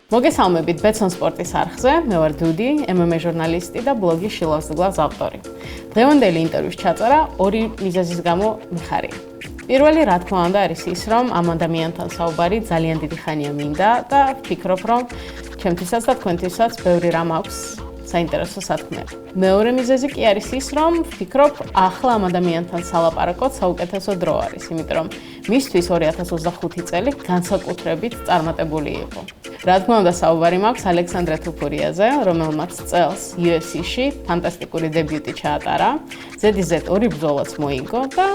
მოგესალმებით ბეცონ სპორტის არხზე, მე ვარ დუდი, MMA ჟურნალისტი და ბლოგი შილავს გლავს ავტორი. დღევანდელი ინტერვიუს ჩაწერა ორი მიზეზის გამო მიხარია. პირველი, რა თქმა უნდა, არის ის, რომ ამ ადამიანთან საუბარი ძალიან დიდი ხანია მინდა და ვფიქრობ, რომ ჩემთვისაც და თქვენთვისაც ბევრი რამ აქვს საინტერესო სათქმელი. მეორე მიზეზი კი არის ის, რომ ვფიქრობ, ახლა ამ ადამიანთან სალაპარაკოთ საუკეთესო დრო არის, იმიტომ რომ მისთვის 2025 წელი განსაკუთრებით წარმატებული იყო. რა თქმა უნდა, საუბარი მაქვს ალექსანდრე თუფურიაზე, რომელმაც წელს UFC-ში ფანტასტიკური დებიუტი ჩაატარა, ZZ 2 ბრძოლაც მოიგო და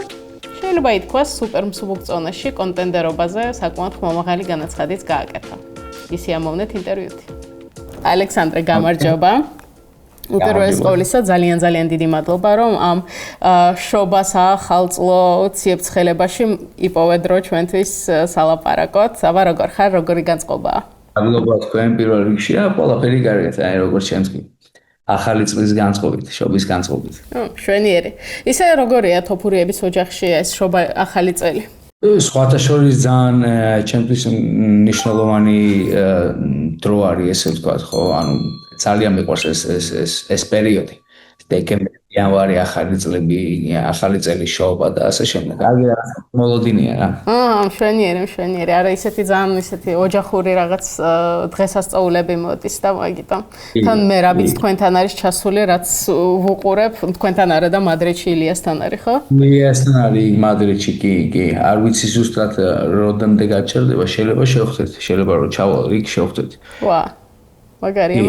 შეიძლება ითქვას სუპერ მსუბუქ ზონაში კონტენდერობაზე საკმაოდ ხმამაღალი განაცხადიც გააკეთა. ისი ამოვნეთ ინტერვიუთი. ალექსანდრე, გამარჯობა. უპირველეს ყოვლისა ძალიან დიდი მადლობა, რომ ამ შობას ახალწლო ციებ-ცხელებაში იპოვეთ დრო ჩვენთვის სალაპარაკოთ. აბა როგორ ხარ, როგორი განწყობაა? მადლობა თქვენ პირველ რიგში და ყველაფერი კარგია, აი როგორც ჩემს კი. ახალი წლის განწყობით, შობის განწყობით. მშვენიერი. ისე როგორია თოფურიების ოჯახში ეს შობა ახალი წელი? სხვათა შორის ძალიან ჩემთვის მნიშვნელოვანი დრო არის, ესე ვთქვათ, ხო, ანუ ძალიან მიყვარს ეს პერიოდი. დეკემბერი, იანვარი, ახალი წლები, ახალი წელი შობა და ასე შემდეგ. კარგი რაღაც მოლოდინია რა. მშვენიერი. არა ისეთი ძალიან ისეთი ოჯახური რაღაც დღესასწაულები მოდის და მაგიტომ. თან მე რა ვიცი თქვენთან არის ჩასული, რაც ვუყურებ, თქვენთან არა და მადრიდში ილიასთან არის, ხო? ილიასთან არის მადრიდში, კი. არ ვიცი ზუსტად როდემდე გაჩერდება, შეიძლება შევხვდეთ, შეიძლება რომ ჩავალ რიგ შევხვდეთ. ვა. მაგარია.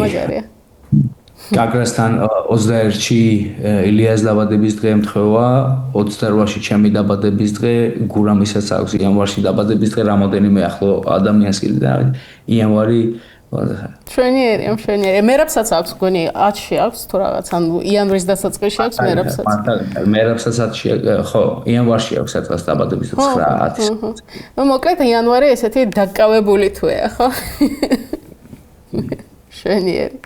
გაგრასთან 21-ში ილიას დაბადების დღე ემთხვევა, 28-ში ჩემი დაბადების დღე, გურამისაც აქვს იანვარში დაბადების დღე, რამოდენიმე ახლო ადამიანს კიდე და იანვარი მშვენიერი. მერაბსაც აქვს გონი 10-ში აქვს თუ რაღაც, ანუ იანვრის დასაწყისში აქვს მერაბსაც. მერაბსაც 10-ში, ხო, იანვარში აქვს სადღაც დაბადების დღე 9-10-ში. ნუ მოკლედ იანვარი ესეთი დაკავებული თუეა, ხო? მშვენიერი.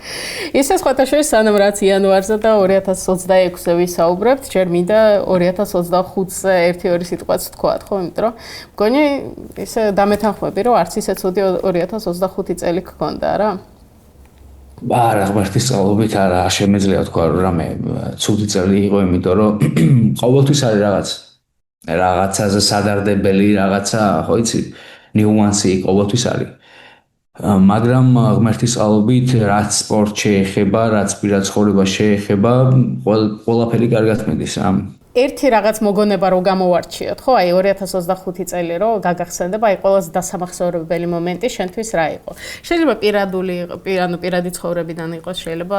ისე სხვათა შორის სანამ რაც იანვარზე და 2026-ზე ვისაუბრებთ, ჯერ მინდა 2025-ზე 1-2 სიტყვაც ვთქვათ, ხო, იმიტომ რომ მგონი ისე დამეთანხმები, რომ არც ისე ცუდი 2025 წელი გქონდა რა. არა, ღმერთის წყალობით არა, შემეძლია თქვა რომ რამე ცუდი წელი იყო, იმიტომ რომ ყოველთვის არის რაღაცაზე სადარდებელი, რაღაცა, ხო იცი, ნიუანსი ყოველთვის არის. მაგრამ ღმერთის წყალობით რაც სპორტ შეეხება, რაც პირად ცხოვრება შეეხება, ყველაფერი კარგად მიდის რა. ერთი რაღაც მოგონება რო გამოვარჩიოთ, ხო? აი 2025 წელი რო გაგახსენდება, აი ყველაზე დასამახსოვრებელი მომენტი შენთვის რა იყო? შეიძლება პირადი ცხოვრებიდან იყოს, შეიძლება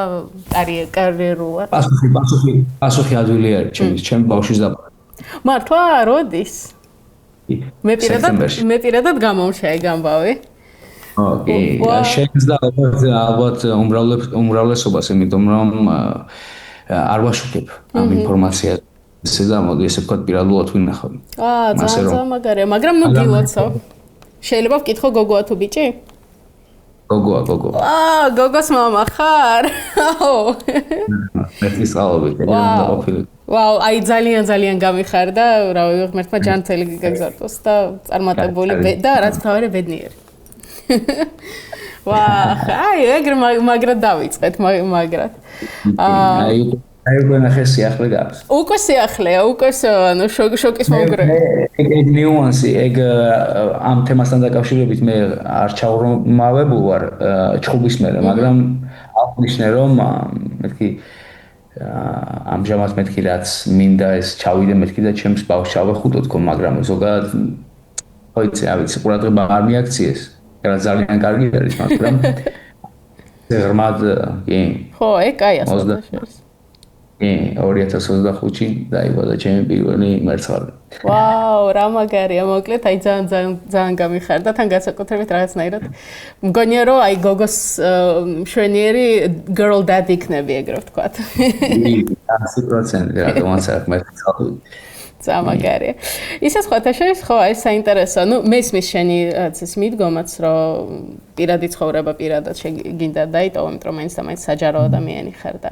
კარიერულად. პასუხი ადვილი არის ჩემი ბავშვის დაბადება. მართლა როდის? მე პირადად გამომშე ამბავი. ოკეი, შეიძლება ალბათ უმრავლესობას, იმიტომ რომ არ ვაშუქებ ამ ინფორმაციას. ესე და მოდი ესე ვქოთ პირადულად ვინახავ. ძალიან მაგარია, მაგრამ ნუ გილოცავ. შეიძლება ვკითხო გოგოა თუ ბიჭი? გოგოა. გოგოს მამა ხარ? მერტის წყალობით, ეგრე ყოფილი. ვაუ, აი ძალიან გამიხარდა, რა ვიცი, ღმერთმა ჯანმრთელი გაგზავნოს და წარმატებული და რაც თავარი ბედნიერი. აი ეგრე მაგრად დავიწყეთ, მაგრად. აი უკვე ნახე სიახლე გაქვს. უკვე სიახლეა, ანუ შოკის მომგვრე. ეგ ნიუანსი, ეგ ამ თემასთან დაკავშირებით მე არ ჩაურმავებულ ვარ ჩხუბის მერე, მაგრამ აღნიშნე რომ მეთქი ამჟამად მეთქი რაც მინდა ეს ჩავიდე მეთქი და ჩემს ბავშვს ჩავეხუტო თქო, მაგრამ ზოგადად ხო იცი, რა ვიცი, ყურადღება არ მიაქციეს. რა ძალიან კარგი არის, მაგრამ ღრმად კი. ხო, კაია სულ. 2025-ში დაიბადა ჩემი პირველი მერცხალი. ვაუ, რა მაგარია, მოკლედ, აი ძალიან გამიხარდა, თან განსაკუთრებით რაღაცნაირად. მგონია რომ აი გოგოს მშვენიერი girl dad იქნები, ეგრე ვთქვათ. 100% რატომაც არ მერცხალი. Წამაგარია. ისაც ხოთა შორის ხო ეს საინტერესო. ნუ მესმის შენი ეს მიდგომაც რომ პირადი ცხოვრება პირადად შეგინდა დაიტოვო, იმიტომ რომ მაინც და მაინც საჯარო ადამიანი ხარ და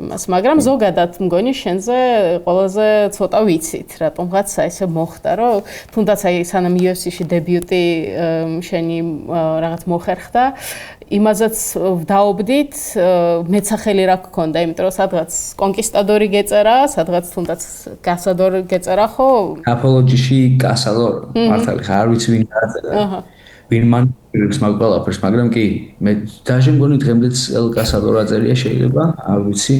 იმას. მაგრამ ზოგადად მგონი შენზე ყველაზე ცოტა ვიცით, რატომღაც ესე მოხდა, რომ თუნდაც აი სანამ UFC-ში დებიუტი შენი რაღაც მოხერხდა, იმაზეც ვდაობდით, მეცახელი რა გქონდა, იმიტომ რომ სადღაც კონკისტადორი გეწერა, სადღაც თუნდაც გასადორი გეწერა ხო? აპოლოჯიში გასადორ მართალი ხარ, არ ვიცი ვინ დაწერა. ვინ მან პირიქს მაგ ყველაფერს, მაგრამ კი მე დაჟე მგონი დღემდეც ელ გასადორ აწერია შეიძლება, არ ვიცი,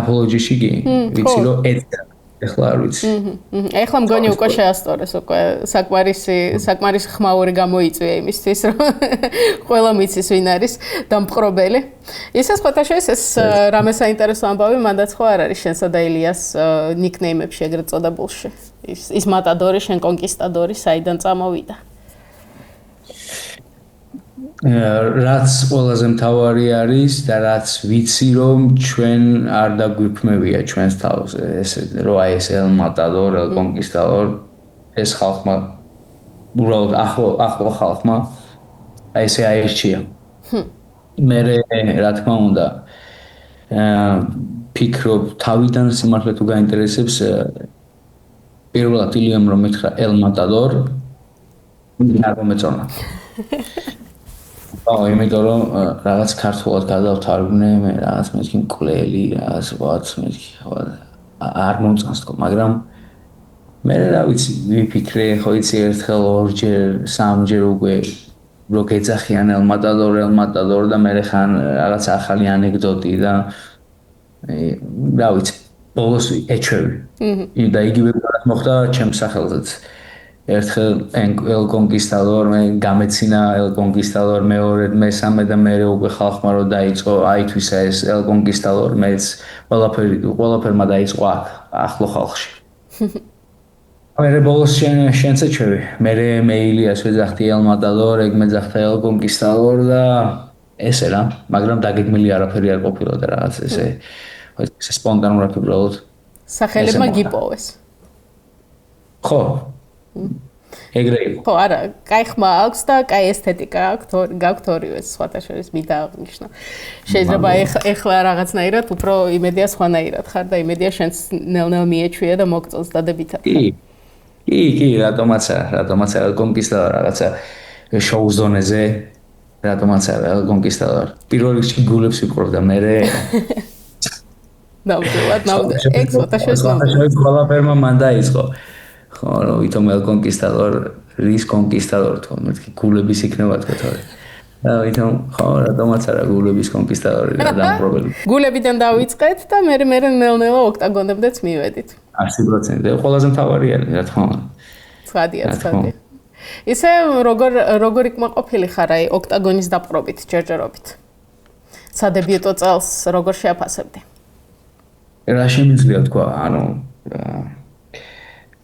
აპოლოჯიში კი ვიცი რომ ეწერა. ეხლა არ ვიცი. ეხლა მგონი უკვე შეასწორეს, უკვე საკმარისი ხმაური გამოიწვია იმისთვის, რომ ყველა მიცის ვინ არის დამპყრობელი. ისაც ხოთა შორის ეს რამე საინტერესო ამბავი მანდაც ხო არ არის შენსა და ილიას ნიკნეიმებში ეგრეთ წოდებულში. ის მატადორი, შენ კონკისტადორი, საიდან წამოვიდა? რაც ყველაზე მთავარი არის და რაც ვიცი რომ ჩვენ არ დაგვირქმევია ჩვენს თავს ესე რომ აი ეს ელ მატადორ, ელ კონკისტადორ ეს ხალხმა უბრალოდ ახლო ხალხმა აი ესე აირჩია. მე რა თქმა უნდა ფიქრობ თავიდან სიმართლე თუ გაინტერესებს პირველად ილიამ რომ მითხრა ელ მატადორ არ მომეწონა. იმიტომ რომ რაღაც ქართულად გადავთარგმნე, მე რაღაც მეთქი მკვლელი, რაღაც ვაც მეთქი არ მომწონს თქო, მაგრამ მე რა ვიცი, ვიფიქრე, ხო იცი ერთხელ ორჯერ, სამჯერ უკვე რო გეძახიან ელ მატადორ და მე ხან რაღაც ახალი ანეკდოტი და რა ვიცი, ბოლოს ეჩვევი. და იგივე მოხდა ჩემს სახელზეც. ერთხელ ელ კონკისტადორ მე გამეცინა ელ კონკისტადორ მეორედ მესამე და მე უკვე ხალხმა რო დაიწყო აითვისა ეს ელ კონკისტადორ მეც ყველაფერმა დაიწყო ახლო ხალხში. მე ბოლოს შენც ეჩვევი. მე მეილიას ვეძახდი ელ მატადორ, ეგ მეძახდა ელ კონკისტადორ და ესე რა, მაგრამ დაგეგმილი არაფერი არ ყოფილა და რაღაც ესე სპონტანურად უბრალოდ სახელებმა გიპოვეს. ხო ეგრე იყო. ხო, არა, კაი ხმა აქვს და კაი ესთეტიკა გაქვთ ორივე სხვათა შორის მინდა აღნიშნო. შეიძლება ეხლა რაღაცნაირად უფრო იმედია სხვანაირად ხარ და იმედია შენც ნელ-ნელ მიეჩვია და მოგწონს დადებითად. კი, რატომაც არა კონკისტადორ რაღაცა შოუ ზონეზე რატომაც არა კონკისტადორ. პირველ რიგში გულებს ვიპყრობ და მე ნამდვილად ეგ სხვათა შორის ყველაფერმა მან დაიწყო. ხო, რომ ვითომ ელ კონკისტადორ, რის კონკისტადორ თქო, მეთქი გულების იქნება თქო თორე. და ვითომ ხო, რატომაც არა გულების კონკისტადორი და დამპყრობელი. გულებიდან დავიწყეთ და მე ნელ-ნელა ოქტაგონებდეც მივედით. 100%. ყველაზე მთავარი არის, რა თქმა უნდა. ცხადია. ისე როგორ იქმაყოფილი ხარ აი ოქტაგონის დაპყრობით, ჯერჯერობით? სადებიუტო წელს როგორ შეაფასებდი? რა შემიძლია თქვა, ანუ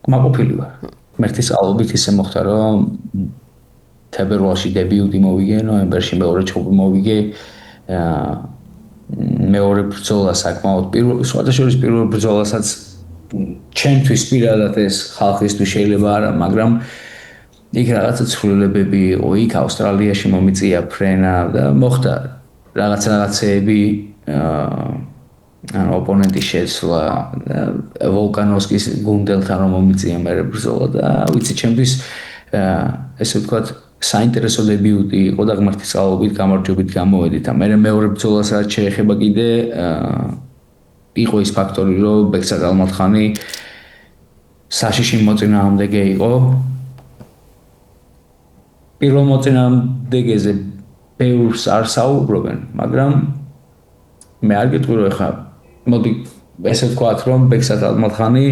კმაყოფილი ვარ. მერტის ალბით ისე მოხდა რომ თებერვალში დებიუტი მოვიგე, ნოემბერში მეორე ჩხუბი მოვიგე. მეორე ბრძოლა საკმაოდ სხვათა შორის პირველ ბრძოლასაც ჩემთვის პირადად ეს ხალხისთვის შეიძლება არა, მაგრამ იქ რაღაცა ცვლილებები იყო, იქ ავსტრალიაში მომიწია ფრენა და მოხდა რაღაცეები ანუ ოპონენტის შეცვლა ვოლკანოვსკის გუნდელთან რომ მომიწია მე ბრძოლა და ვიცი ჩემთვის ესე ვთქვათ საინტერესო დებიუტი იყო და ღმერთის წყალობით გამარჯვებით გამოვედით და მე მეორე ბრძოლასაც შეეხება კიდე იყო ის ფაქტორი რომ ბექსად ალმათხანი საშიში მოწინააღმდეგე იყო პირველ მოწინააღმდეგეზე ბევრს არ საუბრობენ მაგრამ მე არ გეტყვი რომ ეხლა მოდი ესე ვთქვათ რომ ბექსად ალმათხანი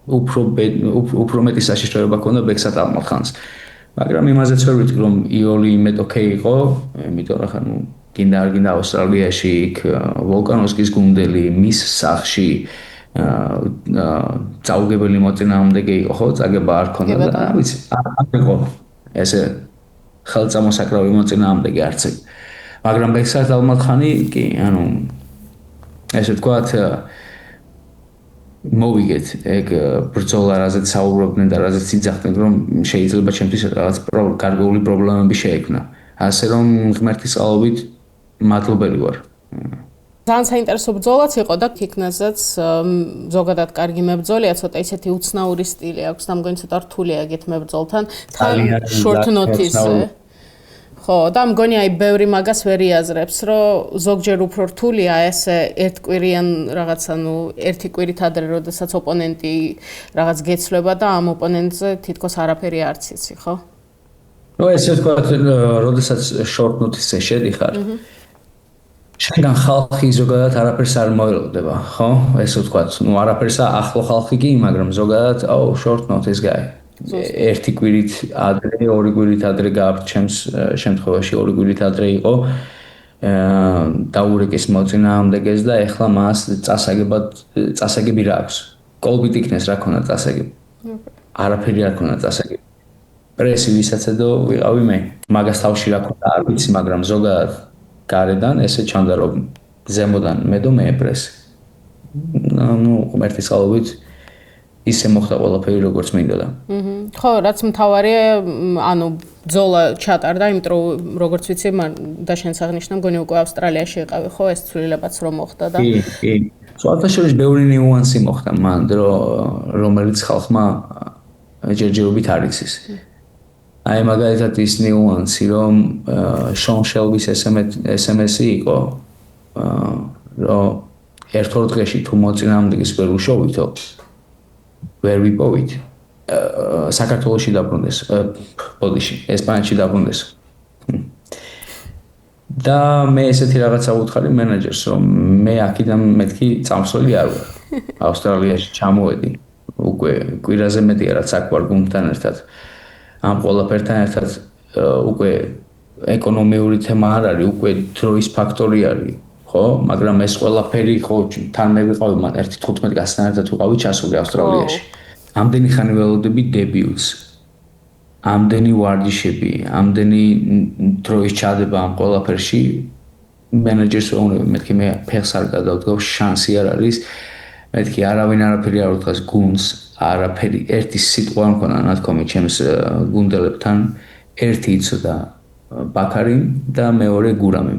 უფრო მეტი საშიშროება ჰქონდა ბექსად ალმათხანს მაგრამ იმაზეც ვერ ვიტყვი რომ იოლი იმედ ოკეი იყო იმიტომ რომ ხა ნუ გინდა არ გინდა ავსტრალიაში იქ ვოლკანოვსკის გუნდელი მის სახში წაუგებელი მოწინააღმდეგე იყო ხო წაგება არ ქონდა და ვიცი არ იყო ესე ხელწამოსაკრავი მოწინააღმდეგე არც ეგ მაგრამ ბექსად ალმათხანი კი ანუ ესე ვთქვათ მოვიგეთ ეგ ბრძოლა, რაზეც საუბრობდნენ და რაზეც იძახდნენ, რომ შეიძლება ჩემთვის რაღაც გარკვეული პრობლემები შეექმნა. ასე რომ ღმერთის წყალობით მადლობელი ვარ. ძალიან საინტერესო ბრძოლაც იყო და ქიქნაზეც ზოგადად კარგი მებრძოლია, ცოტა ისეთი უცნაური სტილი აქვს და მგონი ცოტა რთულია ეგეთ მებრძოლთან. თან short notice-ზე. ხო, და მგონი აი ბევრი მაგას ვერ იაზრებს, რომ ზოგჯერ უფრო რთულია ესე ერთკვირიან რაღაც, ანუ ერთი კვირით ადრე, როდესაც ოპონენტი რაღაც გეცლება და ამ ოპონენტზე თითქოს არაფერი არც იცი, ხო? ნუ ესე ვთქვათ, როდესაც short notice-ზე შედიხარ, შენგან ხალხი ზოგადად არაფერს არ მოელოდება, ხო? ესე ვთქვათ, ნუ არაფერს ახლო ხალხი კი, მაგრამ ზოგადად, short notice guy. ერთი კვირით ადრე, ორი კვირით ადრე გაარჩენს შემთხვევაში, ორი კვირით ადრე იყო დაურეკეს მოწინააღმდეგეს და ეხლა მას წასაგები რა აქვს? კოლბით იქნეს რა ქონა წასაგები? არაფერი არ ქონა წასაგები. პრესი ვისაც ედო ვიყავი მე. მაგას თავში რა ქონა არ ვიცი, მაგრამ ზოგადად გარედან ესე ჩანდა რომ ზემოდან მე და მე პრესი. ნუ ღმერთის წყალობით ისე მოხდა ყველაფერი როგორც მინდოდა. ხო, რაც მთავარია, ანუ ბრძოლა ჩატარდა, იმიტომ რომ როგორც ვიცი, და შენს აღნიშნა მგონი უკვე ავსტრალიაში იყავი, ხო, ეს ცვლილებაც რომ მოხდა და კი. სხვადასხვა ბევრი ნიუანსი მოხდა მან, რომელიც ხალხმა ჯერჯერობით არ იცის. აი მაგალითად ის ნიუანსი, რომ შონ შელბის SMS-ი იყო, რომ ერთ-ორ დღეში თუ მოწინააღმდეგეს ვერ უშოვითო, ვერ ვიპოვით. საქართველოში დაბრუნდეს, ბოდიში, ესპანეთში დაბრუნდეს. და მე ესეთი რაღაცა ვუთხარი მენეჯერს, რომ მე აქედან მეთქი წამსვლელი არ ვარ. ავსტრალიაში ჩამოვედი. უკვე კვირაზე მეტია რაც აქ ვარ გუნდთან ერთად. ამ ყველაფერთან ერთად უკვე ეკონომიური თემა არ არის, უკვე დროის ფაქტორი არის. ხო, მაგრამ ეს ყველაფერი ხო თან მე ვიყავი მან 15 კაცთან ერთად ვიყავი ჩასული ავსტრალიაში. ამდენი ხანი ველოდები დებიუტს. ამდენი ვარჯიშები, ამდენი დროის ჩადება ამ ყველაფერში მენეჯერს უნდა მეთქი მე ფეხს არ გადავდგავ, შანსი არ არის. მეთქი არავინ არაფერი არ უთხრას გუნდს, არაფერი, ერთი სიტყვა არ მქონა ნათქვამი ჩემს გუნდელებთან, ერთი იცოდა ბაქარი და მეორე გურამი.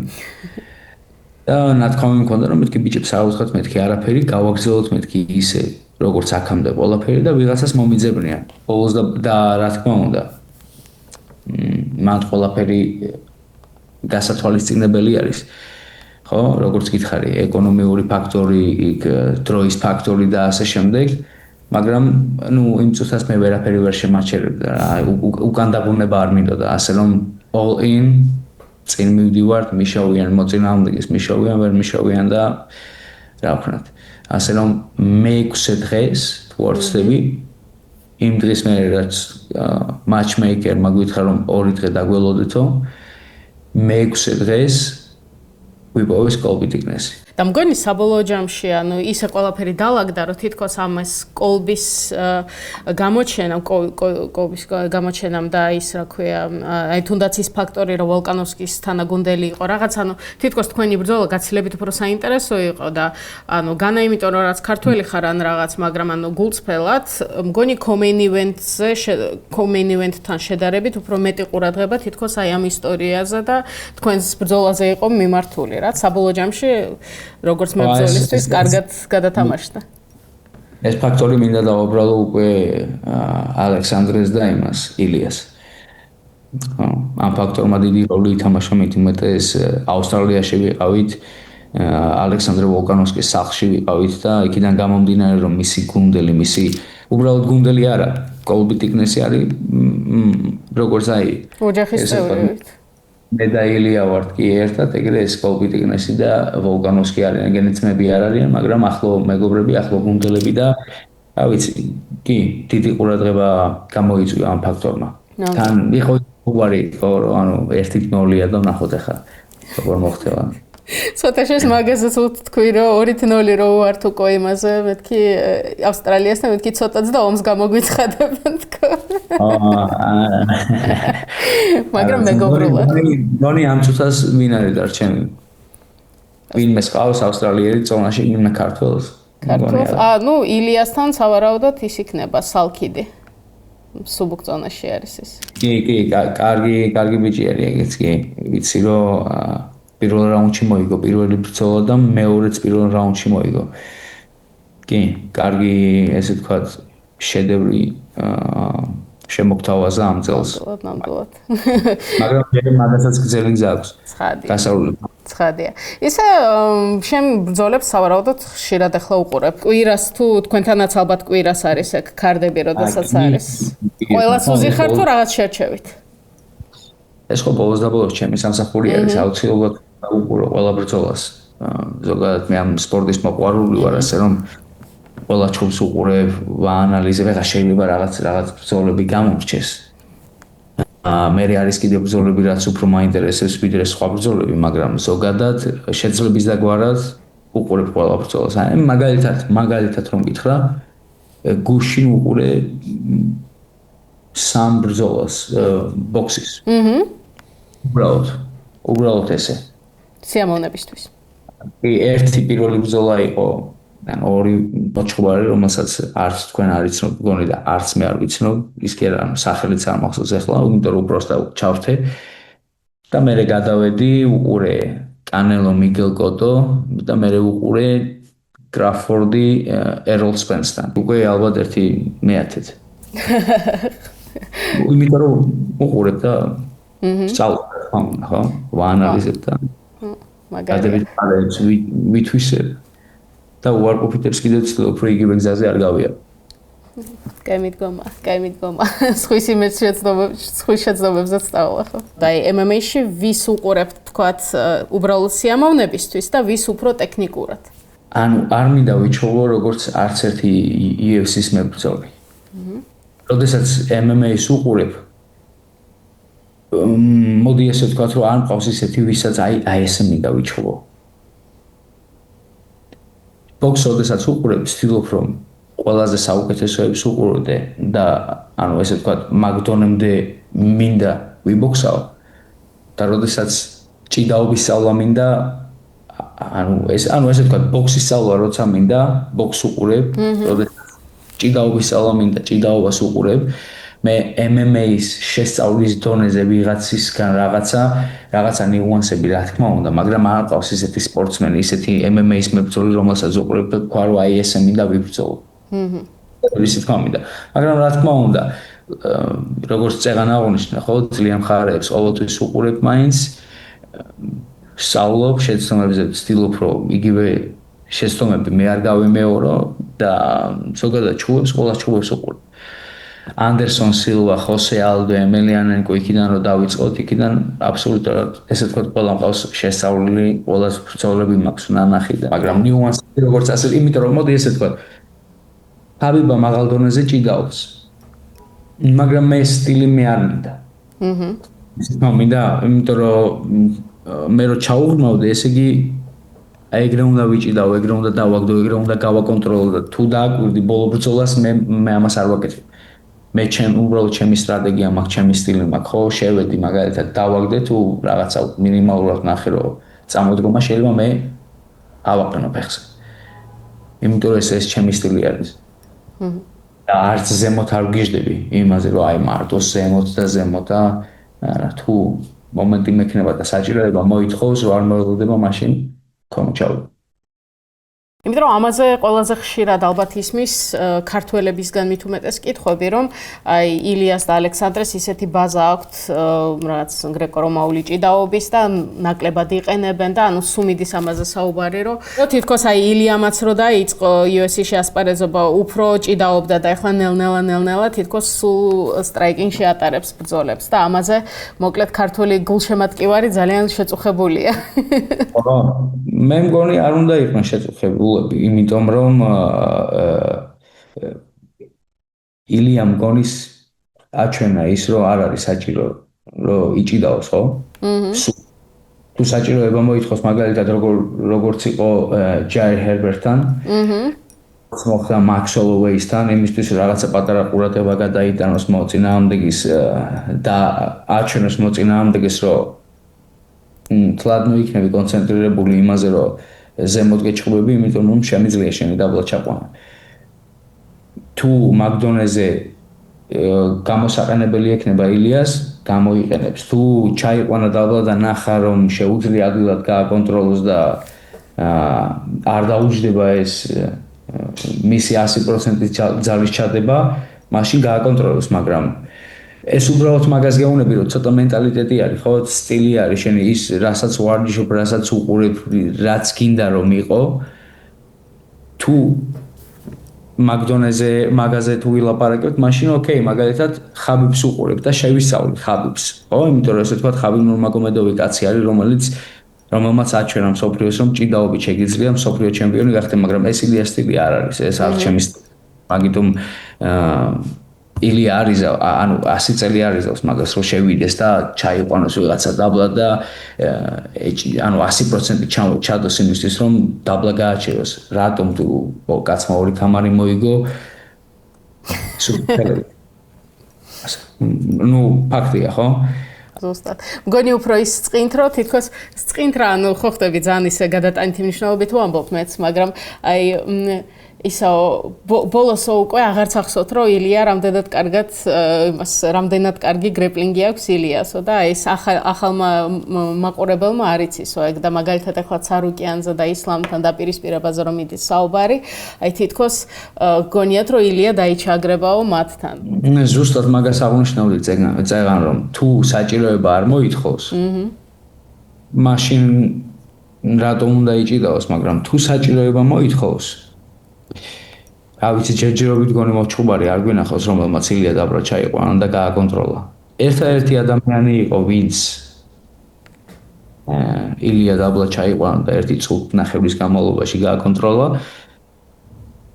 და ნათქვამი მქონდა რომ მეთქი ბიჭებს არ უთხრათ, მეთქი არაფერი, გავაგზავნოთ მეთქი ისე როგორც აქამდე ყველაფერი და ვიღაცას მომიძებნიან. ბოლოს და რა თქმა უნდა, მან ყველაფერი გასათვალისწინებელი არის. ხო, როგორც გითხარი, ეკონომიური ფაქტორი, დროის ფაქტორი და ასე შემდეგ, მაგრამ ნუ იმ წუთას მე ვერაფერი ვერ შემარჩერებდა. უკან დაბრუნება არ მინდოდა, ასე რომ all in წინ მივდივართ, მიშოვიან მოწინააღმდეგეს, მიშოვიან, ვერ მიშოვიან და რა ვქნათ. ასე რომ მე-6 დღეს ვორცდები იმ დღის მე რაც matchmaker-მა გითხრა რომ 2 დღე დაგველოდეთო მე-6 დღეს ვიპოვეს კოლბით იქნესი. და მგონი საბოლოო ჯამში, ანუ ისე ყველაფერი დაალაგდა, რომ თითქოს ამას კოლბის გამოჩენამ, კოლბის გამოჩენამ და ის რა ქვია, აი თუნდაც ის ფაქტორი, რომ ვოლკანოვსკის თანაგუნდელი იყო, რაღაც ანუ თითქოს თქვენი ბრძოლა გაცილებით უფრო საინტერესო იყო და ანუ განა იმიტომ რომ რაც ქართველი ხარ ან რაღაც, მაგრამ ანუ გულწრფელად, მგონი კომეინ ივენტთან შედარებით უფრო მეტი ყურადღება თითქოს აი ამ ისტორიაზე და თქვენს ბრძოლაზე იყო მიმართული, რაც საბოლოო ჯამში როგორც მებრძოლისთვის კარგად გადათამაშდა. ეს ფაქტორი მინდა დავაბრალო უკვე ალექსანდრეს და იმას, ილიას. ამ ფაქტორმა დიდი როლი ითამაშა მით უმეტეს ავსტრალიაში ვიყავით, ალექსანდრე ვოლკანოვსკის სახლში ვიყავით და იქიდან გამომდინარე რომ მისი გუნდელი, უბრალოდ გუნდელი არა, კოლბით იქნესი არის როგორც აი ოჯახის წევრი. მე და ილია ვართ კი ერთად, ეგრე ეს კოლბით იქნესი და ვოლკანოვსკი არიან, გენეცმები არ არიან, მაგრამ ახლო მეგობრები, ახლო გუნდელები და რა ვიცი, კი, დიდი ყურადღება გამოიწვია ამ ფაქტორმა. თან იყო უარი, ანუ 1-0-ია და ნახოთ ახლა როგორ მოხდება. ცოტა შეს მაგაზეც ვთქვი, რომ 2-0 რო ვართ უკვე იმაზე, მეთქი ავსტრალიასთან, მეთქი ცოტაც და ომს გამოგვიცხადებენ თქო. მაგრამ მეგობრულად. ნონი ამ წუთას ვინ არის დარჩენილი? ვინმე სყავს ავსტრალიელი წონაში, ვინმე ქართველს? ქართულს. ნუ ილიასთან სავარაუდოდ ის იქნება სალქიდი. სუბუქ ზონაში არის ის. კი, კარგი ბიჭი არის ეგეც კი. ვიცი რომ პირველ რაუნდში მოიგო პირველი ბრძოლა და მეორეც პირველ რაუნდში მოიგო. კი, კარგი ესე ვთქვათ შედევრი შემოგთავაზა ამ წელს. ნამდვილად. მაგრამ მე მაგასაც გზელი გზა აქვს. გასავლელად. ცხადია. ისე შენ ბრძოლებს სავარაუდოდ ხშირად ახლა უყურებ. კვირას თუ თქვენთანაც ალბათ კვირას არის ეგ კარდები, როდესაც არის. ყველას უზიხარ თუ რაღაც შერჩევით? ეს ხო ბოლოს და ბოლოს ჩემი სამსახური არის, აუცილებლად უყურო ყველა ბრძოლას. ზოგადად მე ამ სპორტის მოყვარული ვარ, ასე რომ ყველა ჩუბს უყურებ, ვაანალიზებ, ეხლა შეიძლება რაღაც ბრძოლები გამომრჩეს. მე არის კიდევ ბრძოლები, რაც უფრო მაინტერესებს ვიდრე სხვა ბრძოლები, მაგრამ ზოგადად შეძლების დაგვარად უყურებ ყველა ბრძოლას. აი მაგალითად რომ გითხრა, გუშინ უყურე 3 ბრძოლას ბოქსის. უბრალოდ ესე. სიამოვნებისთვის. ერთი პირველი ბრძოლა იყო ორი მოჩხუბარი, რომელსაც არც თქვენ არ იცნობ, გონი და არც მე არ ვიცნობ, ის კი არა, სახელიც არ მახსოვს ახლა, იმიტომ რომ უბრალოდ ჩავრთე. და მე გადავედი, უყურე კანელო მიგელ კოტო და მე უყურე კრაფორდი ეროლ სპენსთან. უკვე ალბათ ერთი მეათეთ. იმიტომ რომ უყურებ და სწავლობ, ხო? ვაანალიზებ და მაგალითად ვითვისებ. და უარყოფითებს კიდევ ცდილობ რომ იგივე გზაზე არ გავიარ. კაი მიდგომა. სხვის შეცდომებზეც სწავლა ხო? და აი MMA-ში ვის უყურებთ თქვათ უბრალოდ სიამოვნებისთვის და ვის უფრო ტექნიკურად? ანუ არ მინდა ვიჩვენო როგორც არც ერთი UFC-ის მებრძოლი. როდესაც MMA-ს უყურებ, მოდი ესე ვთქვათ რომ არ მყავს ისეთი ვისაც აი ესე მინდა ვიჩვენო. ბოქს როდესაც უყურებ, ვცდილობ რომ ყველაზე საუკეთესოებს უყურდე და ანუ ესე ვთქვათ, მაგდონემდე მინდა ვიბოქსავ და როდესაც ჭიდაობის სწავლა მინდა, ანუ ესე ვთქვათ, ბოქსის სწავლა როცა მინდა, ბოქს უყურებ, როდესაც ჭიდაობის სწავლა მინდა, ჭიდაობას უყურებ. მე MMA-ის შესწავლის დონეზე ვიღაცისგან რაღაცა ნიუანსები რა თქმა უნდა, მაგრამ არ ყავს ისეთი სპორტსმენი, ისეთი MMA-ის მებრძოლი, რომელსაც უყურებ და თქვა რომ აი ესე მინდა ვიბრძოლო. ისე თქვა მინდა. მაგრამ რა თქმა უნდა, როგორც წეგან აღნიშნა, ხო, ძალიან მხარეებს ყოველთვის უყურებ მაინც, სწავლობ, შეცდომებზე ვცდილობ რომ იგივე შეცდომები მე არ გავიმეორო და ზოგადად ყველა ჩუბებს უყურებ. Anderson Silva, Jose Aldo, Emelianenko იქიდან რომ დავიწყოთ, იქიდან აბსოლუტურად ესე ვთქვათ, ყველა მყავს შესწავლილი, ყველა ბრძოლები მაქვს ნანახი და მაგრამ ნიუანსები როგორც ასე, იმიტომ რომ მოდი ესე ვთქვათ, ხაბიბა მაღალ დონეზე ჭიდაობს. მაგრამ მე სტილი მე არ მინდა. მინდა, იმიტომ რომ მე რო ჩაუღრმავდე, ესე იგი აი ეგრე უნდა ვიჭიდავ, ეგრე უნდა დავაგდო, ეგრე უნდა გავაკონტროლო და თუ დააკვირდი ბოლო ბრძოლას მე ამას არ ვაკეთებ. მე უბრალოდ ჩემი სტრატეგია მაქვს, ჩემი სტილი მაქვს, ხო, შევედი მაგალითად დავაგდე თუ რაღაცა მინიმალურად ნახე რომ წამოდგომა შეიძლება მე ავაყენო ფეხზე. იმიტომ რომ ეს ჩემი სტილი არის. და არც ზემოთ არ ვგიჟდები იმაზე რომ აი მარტოს ზემოთ და ზემოთ და არა თუ მომენტი მექნება და საჭიროება მოითხოვს რომ არ მოვიდება მაშინ კონჩავ. იმიტომ რომ ამაზე ყველაზე ხშირად ალბათ ისმის ქართველებისგან მით უმეტეს კითხვები, რომ აი ილიას და ალექსანდრეს ისეთი ბაზა აქვთ რაღაც გრეკო-რომაული ჭიდაობის და ნაკლებად იყენებენ და ანუ სუმიდის ამაზე საუბარი, რომ თითქოს აი ილიამაც რო დაიწყო UFC-ში ასპარეზობა, უფრო ჭიდაობდა და ეხლა ნელ-ნელა თითქოს სულ სტრაიკინგში ატარებს ბრძოლებს და ამაზე მოკლედ ქართული გულშემატკივარი ძალიან შეწუხებულია. ხო, მე მგონი არ უნდა იყვნენ შეწუხებული. იმიტომ რომ ილიამ გონის აჩვენა ის რომ არ არის საჭირო რომ იჭიდაოს, ხო? თუ საჭიროება მოითხოვს მაგალითად როგორც იყო ჯაირ ჰერბერტთან, მოხდა მაქს ჰოლოვეისთან, იმისთვის რაღაცა პატარა ყურადღება გადაიტანოს მოწინააღმდეგის და აჩვენოს მოწინააღმდეგეს რომ თლად ნუ იქნები კონცენტრირებული იმაზე რომ ზემოთ გეჭყობები, იმიტომ რომ შემიძლია შენი დაბლა ჩაყვანა. თუ მაგდონეზე გამოსაყენებელი ექნება ილიას, გამოიყენებს. თუ ჩაიყვანა დაბლა და ნახა რომ შეუძლია ადვილად გააკონტროლოს და არ დაუჯდება ეს მისი 100%-ით ძალის ჩადება, მაშინ გააკონტროლოს, მაგრამ ეს უბრალოდ მაგას გეუბნები, რომ ცოტა მენტალიტეტი არის, ხო, სტილი არის, შენი ის რასაც ვარჯიშობ, რასაც უყურებ, რაც გინდა რომ იყო. თუ მაგაზე თუ ვილაპარაკებთ, მაშინ ოკეი, მაგალითად ხაბიბს უყურებ და შევისწავლით ხაბიბს, ხო? იმიტომ რომ ესე თქვა ხაბიბ ნურმაგომედოვი კაცი არის, რომელმაც აჩვენა მსოფლიოს რომ ჭიდაობით შეგიძლია მსოფლიო ჩემპიონი გახდე, მაგრამ ეს ილიას სტილი არ არის, ეს არ ჩემი სტილი. მაგიტომ ილია არიზა, ანუ 100 წელი არიზავს მაგას, რომ შევიდეს და ჩაიყვანოს ვიღაცა დაბლა და ანუ 100% ჩადოს იმისთვის, რომ დაბლა გააჩეროს. რატომ თუ კაცმა ორი კამარი მოიგო? სუპერები. ნუ ფაქტია, ხო? ზუსტად. მგონი უფრო ის წqint რო თითქოს წqint რა, ანუ ხო ხდები ძალიან ისე გადატანითი მნიშვნელობით ვამბობ მეც, მაგრამ აი ისა ბოლოსო უკვე აღარც ახსოვთ რომ ილია რამდენად კარგი გრეპლინგი აქვს ილიასო და ეს ახალმა მაყურებელმა არ იცისო ეგ და მაგალითად ახლა ცარუკიანზე და ისლამთან დაპირისპირებაზე რომ მიდის საუბარი, აი თითქოს გონიათ რომ ილია დაიჩაგრებაო მათთან. ზუსტად მაგას აღნიშნავდი წეგან რომ თუ საჭიროება არ მოითხოვს, მაშინ რატომ უნდა იჭიდაოს, მაგრამ თუ საჭიროება მოითხოვს, ავიცი ჯერჯერობით გონი მოჩხუბარი არ გვინახავს რომელმაც ილია დაბლა ჩაიყვანა და გააკონტროლა. ერთადერთი ადამიანი იყო ვინც ილია დაბლა ჩაიყვანა და 1 წუთნახევრის განმავლობაში გააკონტროლა.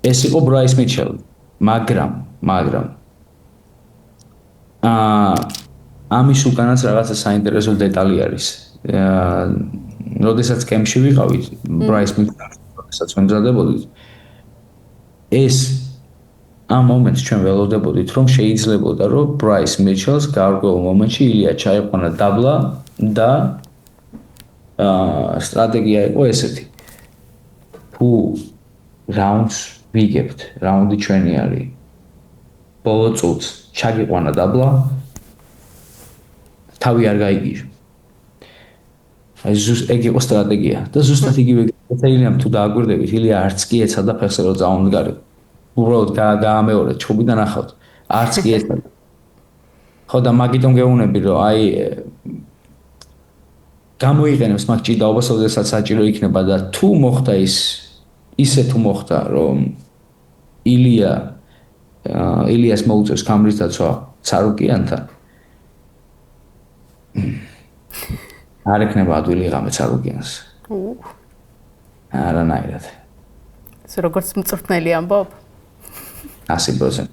ეს იყო ბრაის მიჩელი, მაგრამ ამის უკანაც რაღაცა საინტერესო დეტალი არის. როდესაც კემპში ვიყავით, ბრაის მიჩელი, როდესაც ვემზადებოდით, ეს ამ მომენტს ჩვენ ველოდებოდით, რომ შეიძლებოდა, რომ ბრაის მიჩელს გარკვეულ მომენტში ილია ჩაიყვანა დაბლა და სტრატეგია იყო ესეთი. თუ რაუნდს ვიგებთ, რაუნდი ჩვენი არის. ბოლო წუთს ჩაგიყვანა დაბლა, თავი არ გაიგიჟო. აი ეგ იყო სტრატეგია და ზუსტად იგივე ილია თუ დააგვირდებით, ილია არც კი ეცადა ფეხს რომ წაუნდგარი. უბრალოდ გაამეორეთ, ჩხუბი და ნახავთ. არც კი ეცადა. ხო და მაგიტომ გეუბნები რომ აი გამოიყენებს მაგ ჭიდაობას, როდესაც საჭირო იქნება და თუ მოხდა ისე თუ მოხდა რომ ილიას მოუწევს კამრის დაცვა ცარუკიანთან. არ ექნება ადვილი ღამე ცარუკიანს. არანაირად. ეს როგორც მწვრთნელი ამბობ? 100%.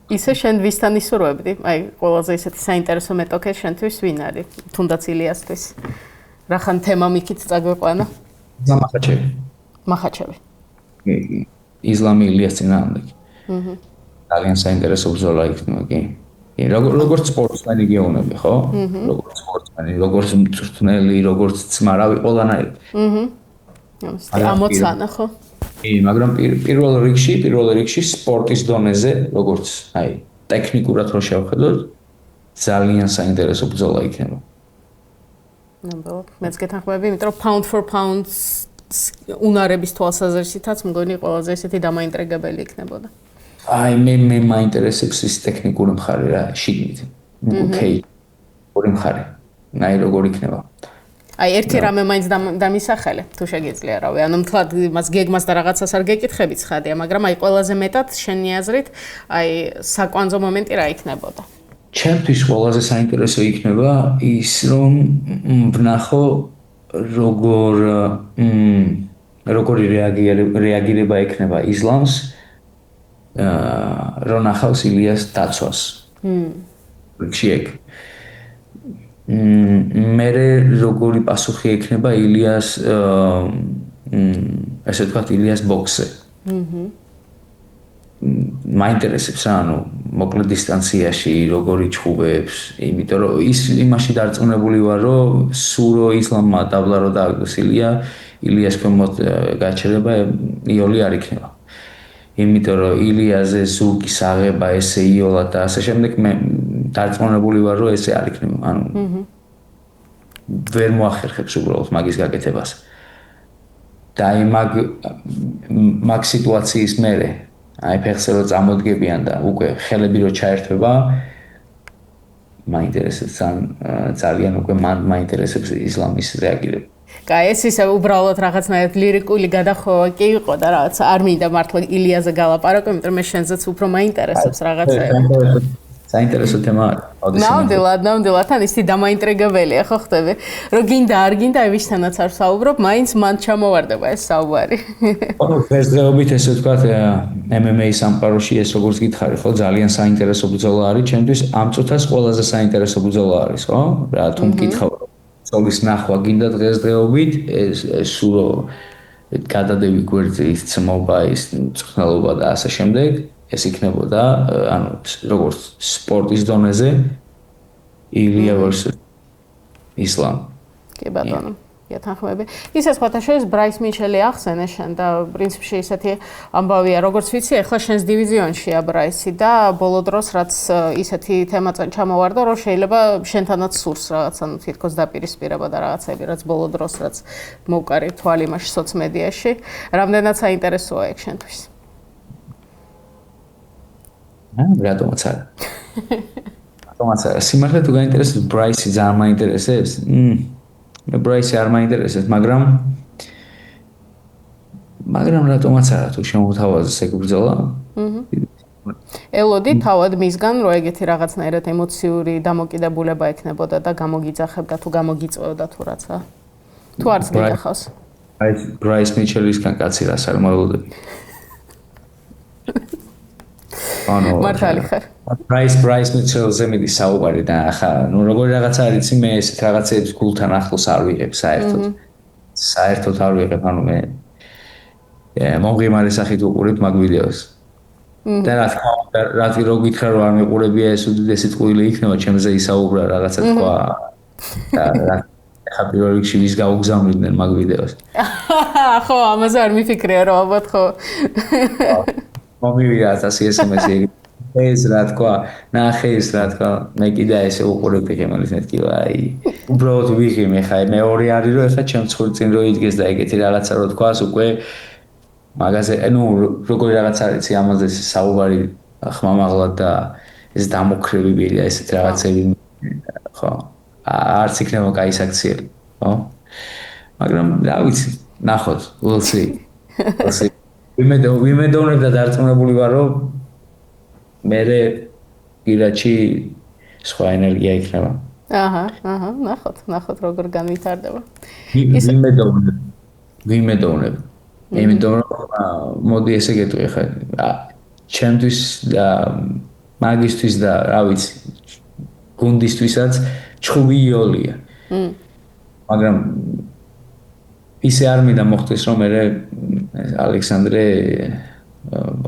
ისე შენ ვისთან ისურვებდი? აი, ყველაზე ისეთი საინტერესო მეტოქე შენთვის ვინ არის? თუნდაც ილიასთვის. რახან თემა მიქით წაგვეყვანა? მახაჩევი. მახაჩევი. ისლამი ილიას წინააღმდეგ. ძალიან საინტერესო ბრძოლა იქნება, კი. როგორც სპორტსმენი გეუბნები, ხო? როგორც სპორტსმენი, როგორც მწვრთნელი, როგორც ძმა, რავი, ყველანაირად. ამოცანა, ხო? კი, მაგრამ პირველ რიგში სპორტის დონეზე, როგორც აი, ტექნიკურად რო შევხედოთ, ძალიან საინტერესო ბრძოლა იქნება. ნამდვილად, მეც გეთანხმები, იმიტომ რომ pound for pound უნარების თვალსაზრისითაც მგონი ყველაზე ესეთი დამაინტრიგებელი იქნებოდა. აი მე მაინტერესებს ის ტექნიკური მხარე რა, შიგნით. ოკეი. ორი მხარე. აი როგორ იქნება. აი ერთი რამე მაინც დამისახელე, თუ შეგიძლია, რავი, ანუ მთლად მას გეგმას და რაღაცას არ გეკითხები ცხადია, მაგრამ აი ყველაზე მეტად შენი აზრით, აი საკვანძო მომენტი რა იქნებოდა? ჩემთვის ყველაზე საინტერესო იქნება ის, რომ ვნახო როგორი რეაგირება ექნება ისლამს რომ ნახავს ილიას დაცვას. რიგშიეკ. მე როგორი პასუხი ექნება ილიას ესე ვთქვათ ილიას ბოქსზე. მაინტერესებს რა, ანუ მოკლე დისტანციაში როგორი ჩხუბებს, იმიტომ რომ ის იმაში დარწმუნებული ვარ, რომ სურო ისლამმა დაბლა რო დააგდოს ილიას ქვემოთ გაჩერება იოლი არ იქნება. იმიტომ რომ ილიაზე ზურგის აღება ესე იოლად და ასე შემდეგ მე დარწმუნებული ვარ, რომ ესე არ იქნება. ანუ ვერ მოახერხებს უბრალოდ მაგის გაკეთებას. და აი მაგ სიტუაციის მერე აი ფეხზე რო წამოდგებიან და უკვე ხელები რო ჩაერთვება მაინტერესებს ძალიან უკვე მაინტერესებს ისლამის რეაგირება. კაი, ეს ისე უბრალოდ რაღაცნაირად ლირიკული გადახოვა კი იყო და რაღაც არ მინდა მართლა ილიაზე გალაპარაკო, იმიტომ მე შენზეც უფრო მაინტერესებს რაღაცეები. საინტერესო თემა არის. ნამდვილად, თან ისეთი დამაინტრიგებელია, ხო ხტები? რომ გინდა არ გინდა, აი ვისთანაც არ საუბრობ, მაინც მან ჩამოვარდება ეს საუბარი. ხო, დღესდღეობით ესე ვთქვათ, MMA სამყაროში ეს როგორც გითხარი, ხო, ძალიან საინტერესო ბრძოლა არის, ჩემთვის ამ წუთას ყველაზე საინტერესო ბრძოლა არის, ხო? რა თუ მკითხავ, ბრძოლის ნახვა გინდა დღესდღეობით, ეს სურო გადადები გვერდით, ცმობა, ის წყნელობა და ასე შემდეგ. ეს იქნებოდა, ანუ როგორც სპორტის დონეზე ილია versus ისლამ. კი ბატონო, გეთანხმები. ისე სხვათა შორის ბრაის მიჩელი ახსენე შენ და პრინციპში ისეთი ამბავია, როგორც ვიცი, ახლა შენს დივიზიონშია ბრაისი და ბოლო დროს რაც ისეთი თემა ჩამოვარდა, რომ შეიძლება შენთანაც სურს რაღაც, ანუ თითქოს დაპირისპირება და რაღაცები, რაც ბოლო დროს რაც მოვკარი თვალი იმაში სოციმედიაში, რამდენად საინტერესოა ეგ შენთვის. რატომაც არა. რატომაც არა. სიმართლე თუ გაინტერესებს ბრაისი ძალიან მაინტერესებს. მე ბრაისი არ მაინტერესებს, მაგრამ რატომაც არა თუ შემოთავაზეს ეგ ბრძოლა. ელოდი თავად მისგან რომ ეგეთი რაღაცნაირად ემოციური დამოკიდებულება ექნებოდა და გამოგიძახებდა თუ გამოგიწევდა თუ რაცა. თუ არც გითხავს. ბრაის მიჩელისგან კაცი რას არ მოელოდები. მართალი ხარ. ბრაის მიჩელზე მიდი საუბარი და ახლა ნუ როგორი რაღაცა არის მე ესეთ რაღაცებს გულთან ახლოს არ ვიღებ საერთოდ არ ვიღებ ანუ მე მომღიმარი სახით უყურებ მაგ ვიდეოს და რა თქმა უნდა რატი რო გითხრა რომ არ მეყურებია ეს უდიდესი წყვილი იქნება ჩემზე ისაუბრა რაღაცა თქვა და ახლა პირველ რიგში ვის გაუგზავნიდნენ მაგ ვიდეოს ხო ამაზე არ მიფიქრია რომ ალბათ ხო მომივიდა 1000 SMS-ი ეს რა თქვა, ნახე ეს რა თქვა, მე კიდე ესე უყურებ ფიქრმალის მეთქი აი უბრალოდ ვიღიმე ხა მე ორი არის რომ ეხლა ჩემ ცხვრწინ რო იდგეს და ეგეთი რაღაცა რო თქვას უკვე მაგაზე ნუ როგორი რაღაც არის ამაზე საუბარი ხმამაღლად და ეს დამოქრებებია ესეთ რაღაცები ხო არც იქნება კაი საქციელი ხო მაგრამ რა ვიცი ნახოთ we'll see ვიმედოვნებ და დარწმუნებული ვარ რომ მერე გირაჩი სხვა ენერგია იქნება. ნახოთ როგორ განვითარდება. ვიმედოვნებ. იმიტომ რომ მოდი ესე გეტყვი ხა ჩემთვის და მაგისტვის და რა ვიცი გუნდისთვისაც ჩხუბი იოლია. მაგრამ ისე არ მინდა მოხდეს რომ მე ალექსანდრე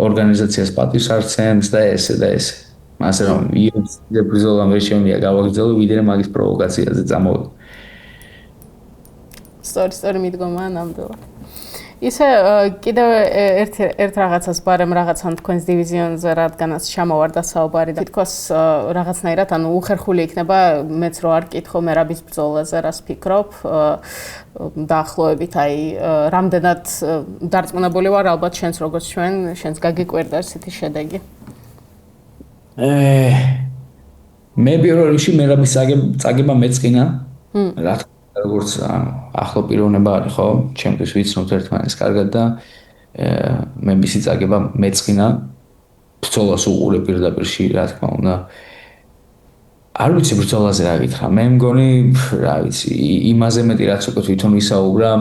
ორგანიზაციას პატივს არცემს და ესე და ესე. ასე რომ იუცი ბრძოლა მე შემია გავაგრძელო ვიდრე მაგის პროვოკაციაზე წამოვიდე. სწორი მიდგომა ნამდვილად. ისე კიდევ ერთ რაღაცას ბარემ რაღაცან თქვენს დივიზიონზე რადგანაც ჩამოვარდა საუბარი და თითქოს რაღაცნაირად ანუ უხერხული იქნება მეც რო არ კითხო მერაბის ბრძოლაზე რას ფიქრობ დაახლოებით აი რამდენად დარწმუნებული ვარ ალბათ შენს როგორც ჩვენ შენს გაგიკვირდა ესეთი შედეგი მე პირველ რიგში მერაბის წაგება მეწყინა რა როგორც ახლო პიროვნება არის ხო ჩემთვის ვიცნობთ ერთმანეთს კარგად და მე მისი წაგება მეწყინა ბრძოლას უყურე პირდაპირში რა თქმა უნდა არ ვიცი ბრძოლაზე რა გითხრა მე მგონი რა ვიცი იმაზე მეტი რაც უკვე თვითონ ვისაუბრა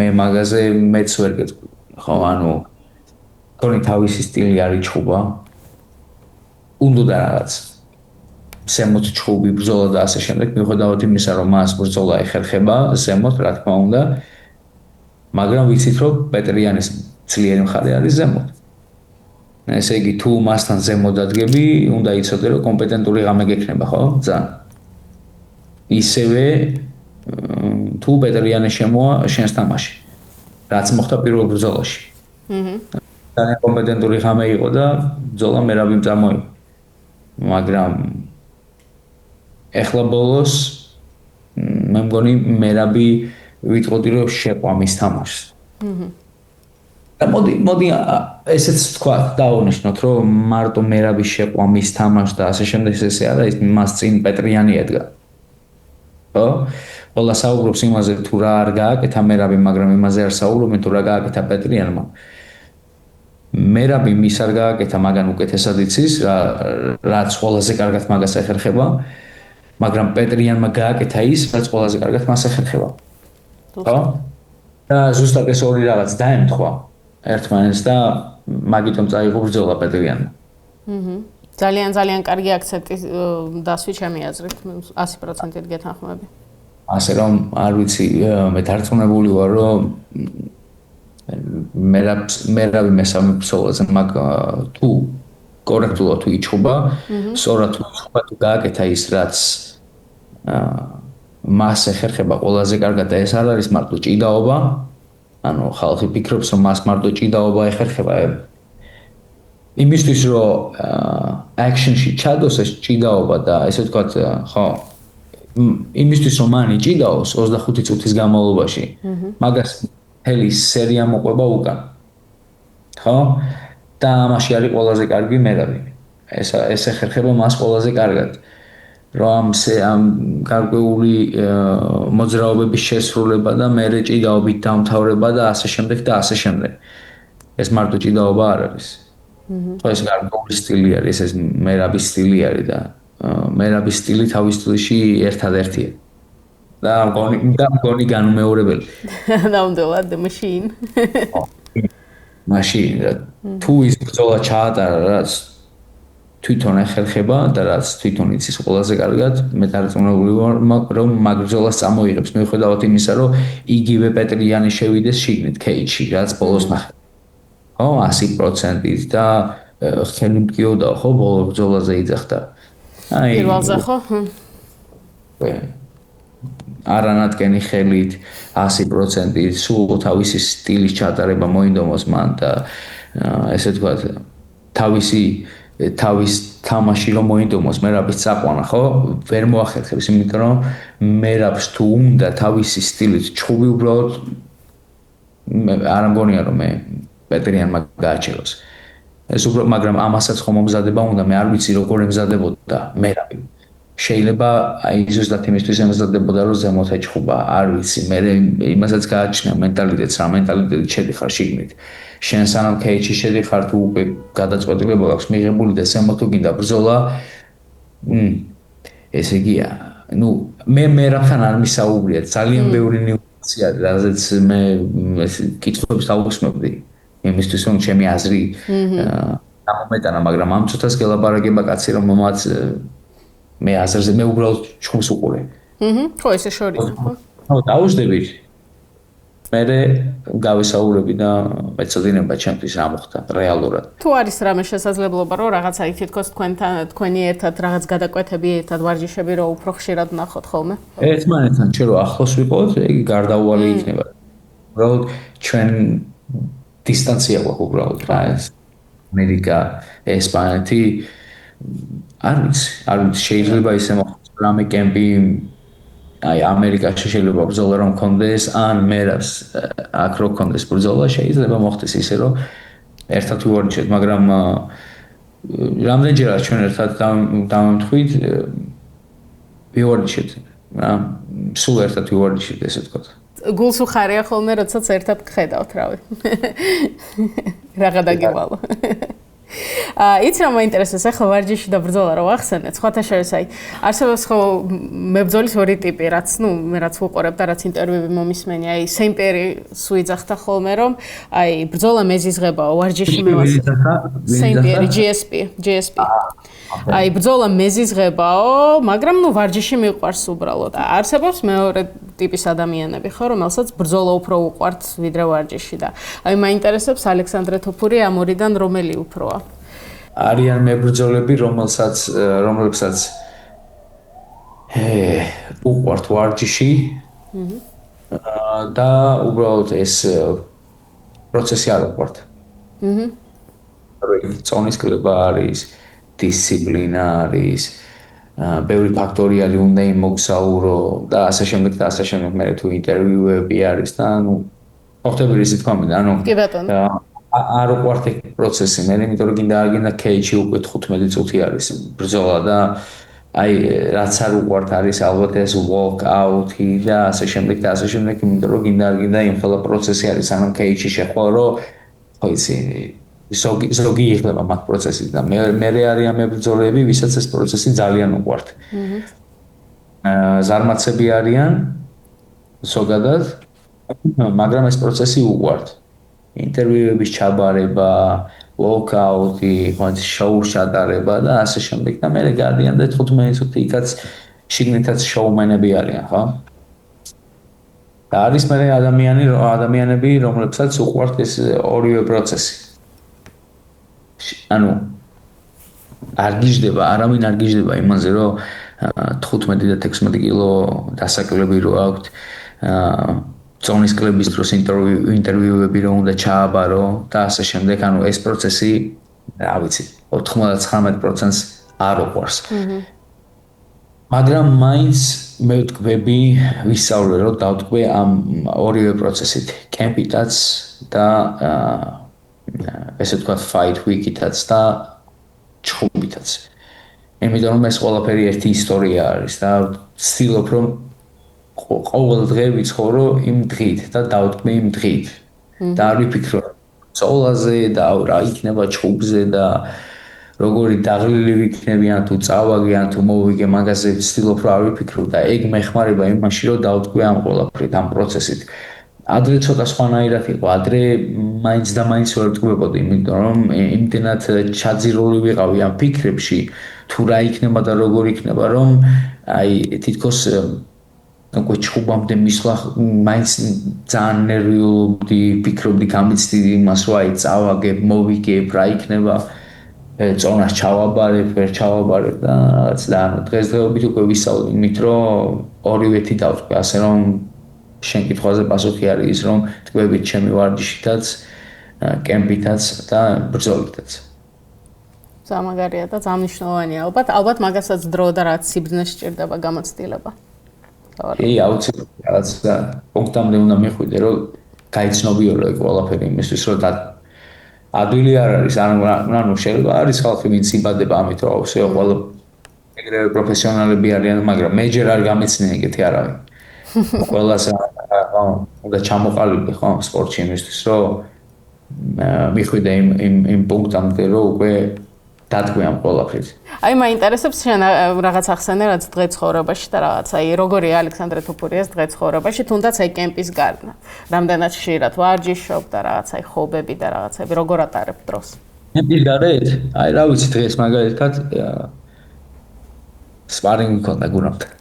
მე მაგაზე მეც ვერ გეტყვი ხო ანუ თორე თავისი სტილი არის ჩხუბა უნდა რაღაც ზემოთ ჩხუბი ბრძოლა და ასე შემდეგ მიუხედავად იმისა რომ მას ბრძოლა ეხერხება ზემოთ რა თქმა უნდა მაგრამ ვიცით რომ პეტრიანის ძლიერი მხარე არის ზემოთ ესე იგი თუ მასთან ზემოთ დადგები, უნდა იცოდე რომ კომპეტენტური ღამე გექნება, ხო? ძალიან. ისევე თუ პეტრიანი შემოა შენს თამაში. რაც მოხდა პირველ ბრძოლაში. ძალიან კომპეტენტური ღამე იყო და ბრძოლა მერაბიმ წამოიღო. მაგრამ ეხლა ბოლოს მე მგონი მერაბი ვიტყოდი რომ შეყვა მის თამაშს. და მოდი ესეც თქვა დაუნიშნოთ რომ მარტო მერაბი შეყვა მის თამაშს და ასე შემდეგ ესე არა ის მას წინ პეტრიანი ედგა. ხო? ყველა საუბრობს იმაზე თუ რა არ გააკეთა მერაბი, მაგრამ იმაზე არ საუბრობენ თუ რა გააკეთა პეტრიანმა. მერაბი მის არ გააკეთა, მაგან უკეთესად იცის, რაც ყველაზე კარგად მაგას ეხერხება, მაგრამ პეტრიანმა გააკეთა ის, რაც ყველაზე კარგად მას ეხერხება. ხო? და ზუსტად ეს ორი რაღაც დაემთხვა ერთმანეთს და მაგიტომ წაიღო ბრძოლა პეტრიანმა. ძალიან კარგი აქცენტი დასვი ჩემი აზრით, 100%-ით გეთანხმები. ასე რომ არ ვიცი, მე დარწმუნებული ვარ, რომ მერაბი მესამე ბრძოლაზე მაგ თუ კორექტულად თუ იჩხუბა, სწორად თუ იჩხუბა, თუ გააკეთა ის, რაც მას ეხერხება ყველაზე კარგად და ეს არ არის მარტო ჭიდაობა, ანუ ხალხი ფიქრობს, რომ მას მარტო ჭიდაობა ეხერხება. იმისთვის რომ action-ში ჩადოს ეს ჭიდაობა და ესე ვთქვათ, ხო, იმისთვის რომ მან იჭიდაოს 25 წუთის განმავლობაში, მაგას მთელი სერია მოყვება უკან. ხო? და ამაში არის ყველაზე კარგი მერაბი. ეს ეხერხება მას ყველაზე კარგად. რომ ამ გარკვეული მოძრაობების შესრულება და მერე ჭიდაობით დამთავრება და ასე შემდეგ და ასე შემდეგ. ეს მარტო ჭიდაობა არ არის. ეს გარკვეული სტილი არის, ეს მერაბის სტილი არის და მერაბის სტილი თავის სტილში ერთადერთია. და მგონი განუმეორებელი. ნამდვილად the machine. მაშინ თუ ის ბრძოლა ჩაატარა, რაც თვითონ ეხერხება და რაც თვითონ იცის ყველაზე კარგად, მე დარწმუნებული ვარ, რომ მაგ ბრძოლას წამოიღებს, მიუხედავად იმისა, რომ იგივე პეტრიანი შევიდეს შიგნით კეიჯში, რაც ბოლოს ნახე. ხო, 100%-ით და ხელი მткиოდა, ხო, ბოლო ბრძოლაზე იძახდა. პირველზე ხო? არანადგენი ხელით 100%-ით სულ თავისი სტილის ჩატარება მოინდომოს მან და ესე ვთქვათ თავის თამაში რომ მოინდომოს მერაბის წაყვანა, ხო? ვერ მოახერხებს, იმიტომ რომ მერაბს თუ უნდა თავისი სტილით ჩხუბი უბრალოდ არ მგონია რომ მე პეტრიანმა გააჩეროს. ეს უბრალოდ მაგრამ ამასაც ხომ მომზადება უნდა, მე არ ვიცი როგორ ემზადებოდა მერაბი. შეიძლება აი ზუსტად იმისთვის ემზადებოდა რომ ზემოთ ეჩხუბა, არ ვიცი, მე იმასაც გააჩნია მენტალიტეტს, რა მენტალიტეტი შედიხარ შიგნით. შენ სანამ კეიჯში შედიხარ თუ უკვე გადაწყვეტილება აქვს მიღებული და ზემოთ თუ გინდა ბრძოლა, ესე იგი, ნუ მე მერაბთან არ მისაუბრია, ძალიან ბევრი ნიუანსი არის, რაზეც მე კითხვებს დავუსმებდი. იმისთვის რომ ჩემი აზრი გამომეტანა, მაგრამ ამ ცოტას გელაპარაკება კაცი რომ მომაც მე აზრზე მე უბრალოდ ჩხუბს უყურე. ხო, ესე შორია, ხო? ხო, დაუждები. მე გავისაუბრები და მეცოდინება ჩემთვის რა მოხდა რეალურად. თუ არის რამე შესაძლებლობა რომ რაღაცა თითქოს თქვენი ერთად რაღაც გადაკვეთები, ერთად ვარჯიშები რომ უფრო ხშირად ნახოთ ხოლმე? ერთმანეთთან ჩვენ რო ახლოს ვიყოთ, იგი გარდაუვალი იქნება. უბრალოდ ჩვენ დისტანცია გვაქვს უბრალოდ რა ეს ამერიკა, ესპანეთი არ ვიცი, შეიძლება ისე მოხდეს რამე კემპი აი ამერიკაში შეიძლება ბრძოლა რომ კონდეს ან მერაბს აქ რო კონდეს ბრძოლა შეიძლება მოხდეს ისე რომ ერთად ვივარჯიშოთ, მაგრამ რამდენჯერაც ჩვენ ერთად დავემთხვით ვივარჯიშეთ რა სულ ერთად ვივარჯიშეთ ესე ვთქვათ. გულს უხარია ხოლმე როდესაც ერთად გხედავთ რავი. რაღა დაგივალო. იცი რა მაინტერესებს ახლა ვარჯიში და ბრძოლა რო ახსენეთ, სხვათა შორის აი არსებობს ხო მებრძოლის ორი ტიპი, რაც ნუ მე რაც ვუყურებ და რაც ინტერვიუები მომისმენი, აი სეიმპერი სუიძახთა ხოლმე რომ აი ბრძოლა მეზიზღებაო, ვარჯიში მევას სეიმპერი GSP. აი ბრძოლა მეზიზღებაო, მაგრამ ნუ ვარჯიში მიყვარს უბრალოდ. არსებობს მეორე ტიპის ადამიანები ხო, რომელსაც ბრძოლა უფრო უყვართ ვიდრე ვარჯიში და აი მაინტერესებს ალექსანდრე თოფური ამ ორიდან რომელი უფროა? არიან მებრძოლები, რომლებსაც უყვართ ვარჯიში და უბრალოდ ეს პროცესი არ უყვართ. წონის კლება არის, დისციპლინა არის, ბევრი ფაქტორი უნდა იმოგზაურო და ასე შემდეგ და ასე შემდეგ. მე თუ ინტერვიუები არის და ხდება ისე თქვა მინდა, კი ბატონო. არ უყვართ ეს პროცესი, მე იმიტომ რომ გინდა არ გინდა кейჯი უკვე 15 წუთი არის ბრძოლა და აი რაც არ უყვართ არის ალბათ ეს walk out-ი და ასე შემდეგ და ასე შემდეგ, იმიტომ რომ გინდა არ გინდა იმ ყველა პროცესი არის, სანამ кейჯში შეხვდა, რომ ხო იცი ზოგი იღება მაგ პროცესით და მე არიან მებრძოლები, ვისაც ეს პროცესი ძალიან უყვართ. ზარმაცები არიან ზოგადად, მაგრამ ეს პროცესი უყვართ. ინტერვიუების ჩაბარება, walk-out-ი, შოუს ჩატარება და ასე შემდეგ და მე გადიან და 15 წუთი იქაც შიგნითაც შოუმენები არიან, ხო? და არის მე ადამიანები, რომლებსაც უყვართ ეს ორივე პროცესი. ანუ არ გიждდება, არავინ არ გიждდება იმაზე, რომ 15 და 16 კილო დასაკლები რო აქვთ, წონის კლების დროს ინტერვიუები რომ უნდა ჩააბარო და ასე შემდეგ, ანუ ეს პროცესი, რა ვიცი, 99%-ს არ უყვარს. მაგრამ მაინც მე ვთქვები, ვისწავლე რომ დავთქვი ამ ორივე პროცესით, კემპითაც და ესე თქვა fight week-ითაც და ჩხუბითაც. იმიტომ რომ ეს ყველაფერი ერთი ისტორია არის და ვცდილობ რომ ყოველ დღე ვიცხოვრო იმ დღით და დავთქმი იმ დღით. და არ ვიფიქრო ბრძოლაზე და რა იქნება ჩხუბზე და როგორი დაღლილი ვიქნებიან თუ წავაგე ან თუ მოვიგე, მაგაზე ვცდილობ რომ არ ვიფიქრო და ეგ მეხმარება იმაში რომ დავთქვი ამ ყველაფრით, ამ პროცესით. ადრე ცოტა სხვანაირად იყო, ადრე მაინც და მაინც ვერ ვტყვებოდი, იმიტომ რომ იმდენად ჩაძირული ვიყავი ამ ფიქრებში, თუ რა იქნება და როგორ იქნება, რომ აი თითქოს უკვე ჩხუბამდე მისვლა მაინც ძალიან ნერვიულობდი, ფიქრობდი, გამიცდიდი იმას, რომ აი წავაგებ, მოვიგებ, რა იქნება, წონას ჩავაბარებ, ვერ ჩავაბარებ და რაღაც და ანუ დღესდღეობით უკვე ვისწავლე იმით, რომ ორივეთი დავთქვი, ასე რომ შენ კითხვაზე პასუხი არის ის, რომ თქვებით ჩემი ვარჯიშითაც, კემპითაც და ბრძოლითაც. სამაგარია და სამნიშნულოვანია. ალბათ მაგასაც დრო და რაც სიბრძნე სჭირდება გამოცდილება. კი, აუცილებლად რაღაც პუნქტამდე უნდა მიხვიდე, რომ გაიცნობიერო ეგ ყველაფერი იმისთვის, რომ ადვილი არ არის, ანუ შეიძლება არის ხალხი, ვინც იბადება ამით, რომ всё ყველა ეგრევე პროფესიონალები არიან, მაგრამ მე ჯერ არ გამეცნია ეგეთი არავინ. ყველას უნდა ჩამოყალიბდე ხო სპორტში იმისთვის, რომ მიხვიდე იმ პუნქტამდე, რომ უკვე დადგმე ამ ყველაფრით. აი მაინტერესებს შენ რაღაც ახსენე რაც დღე ცხოვრებაში და რაღაც აი როგორია ალექსანდრე თუფურიას დღე ცხოვრებაში, თუნდაც აი კემპის გარდა. რამდენად ხშირად ვარჯიშობ და რაღაც აი ხობები და რაღაცები როგორ ატარებ დროს? კემპის გარეთ? აი რა ვიცი დღეს მაგალითად სპარინგი მქონდა გურამთან.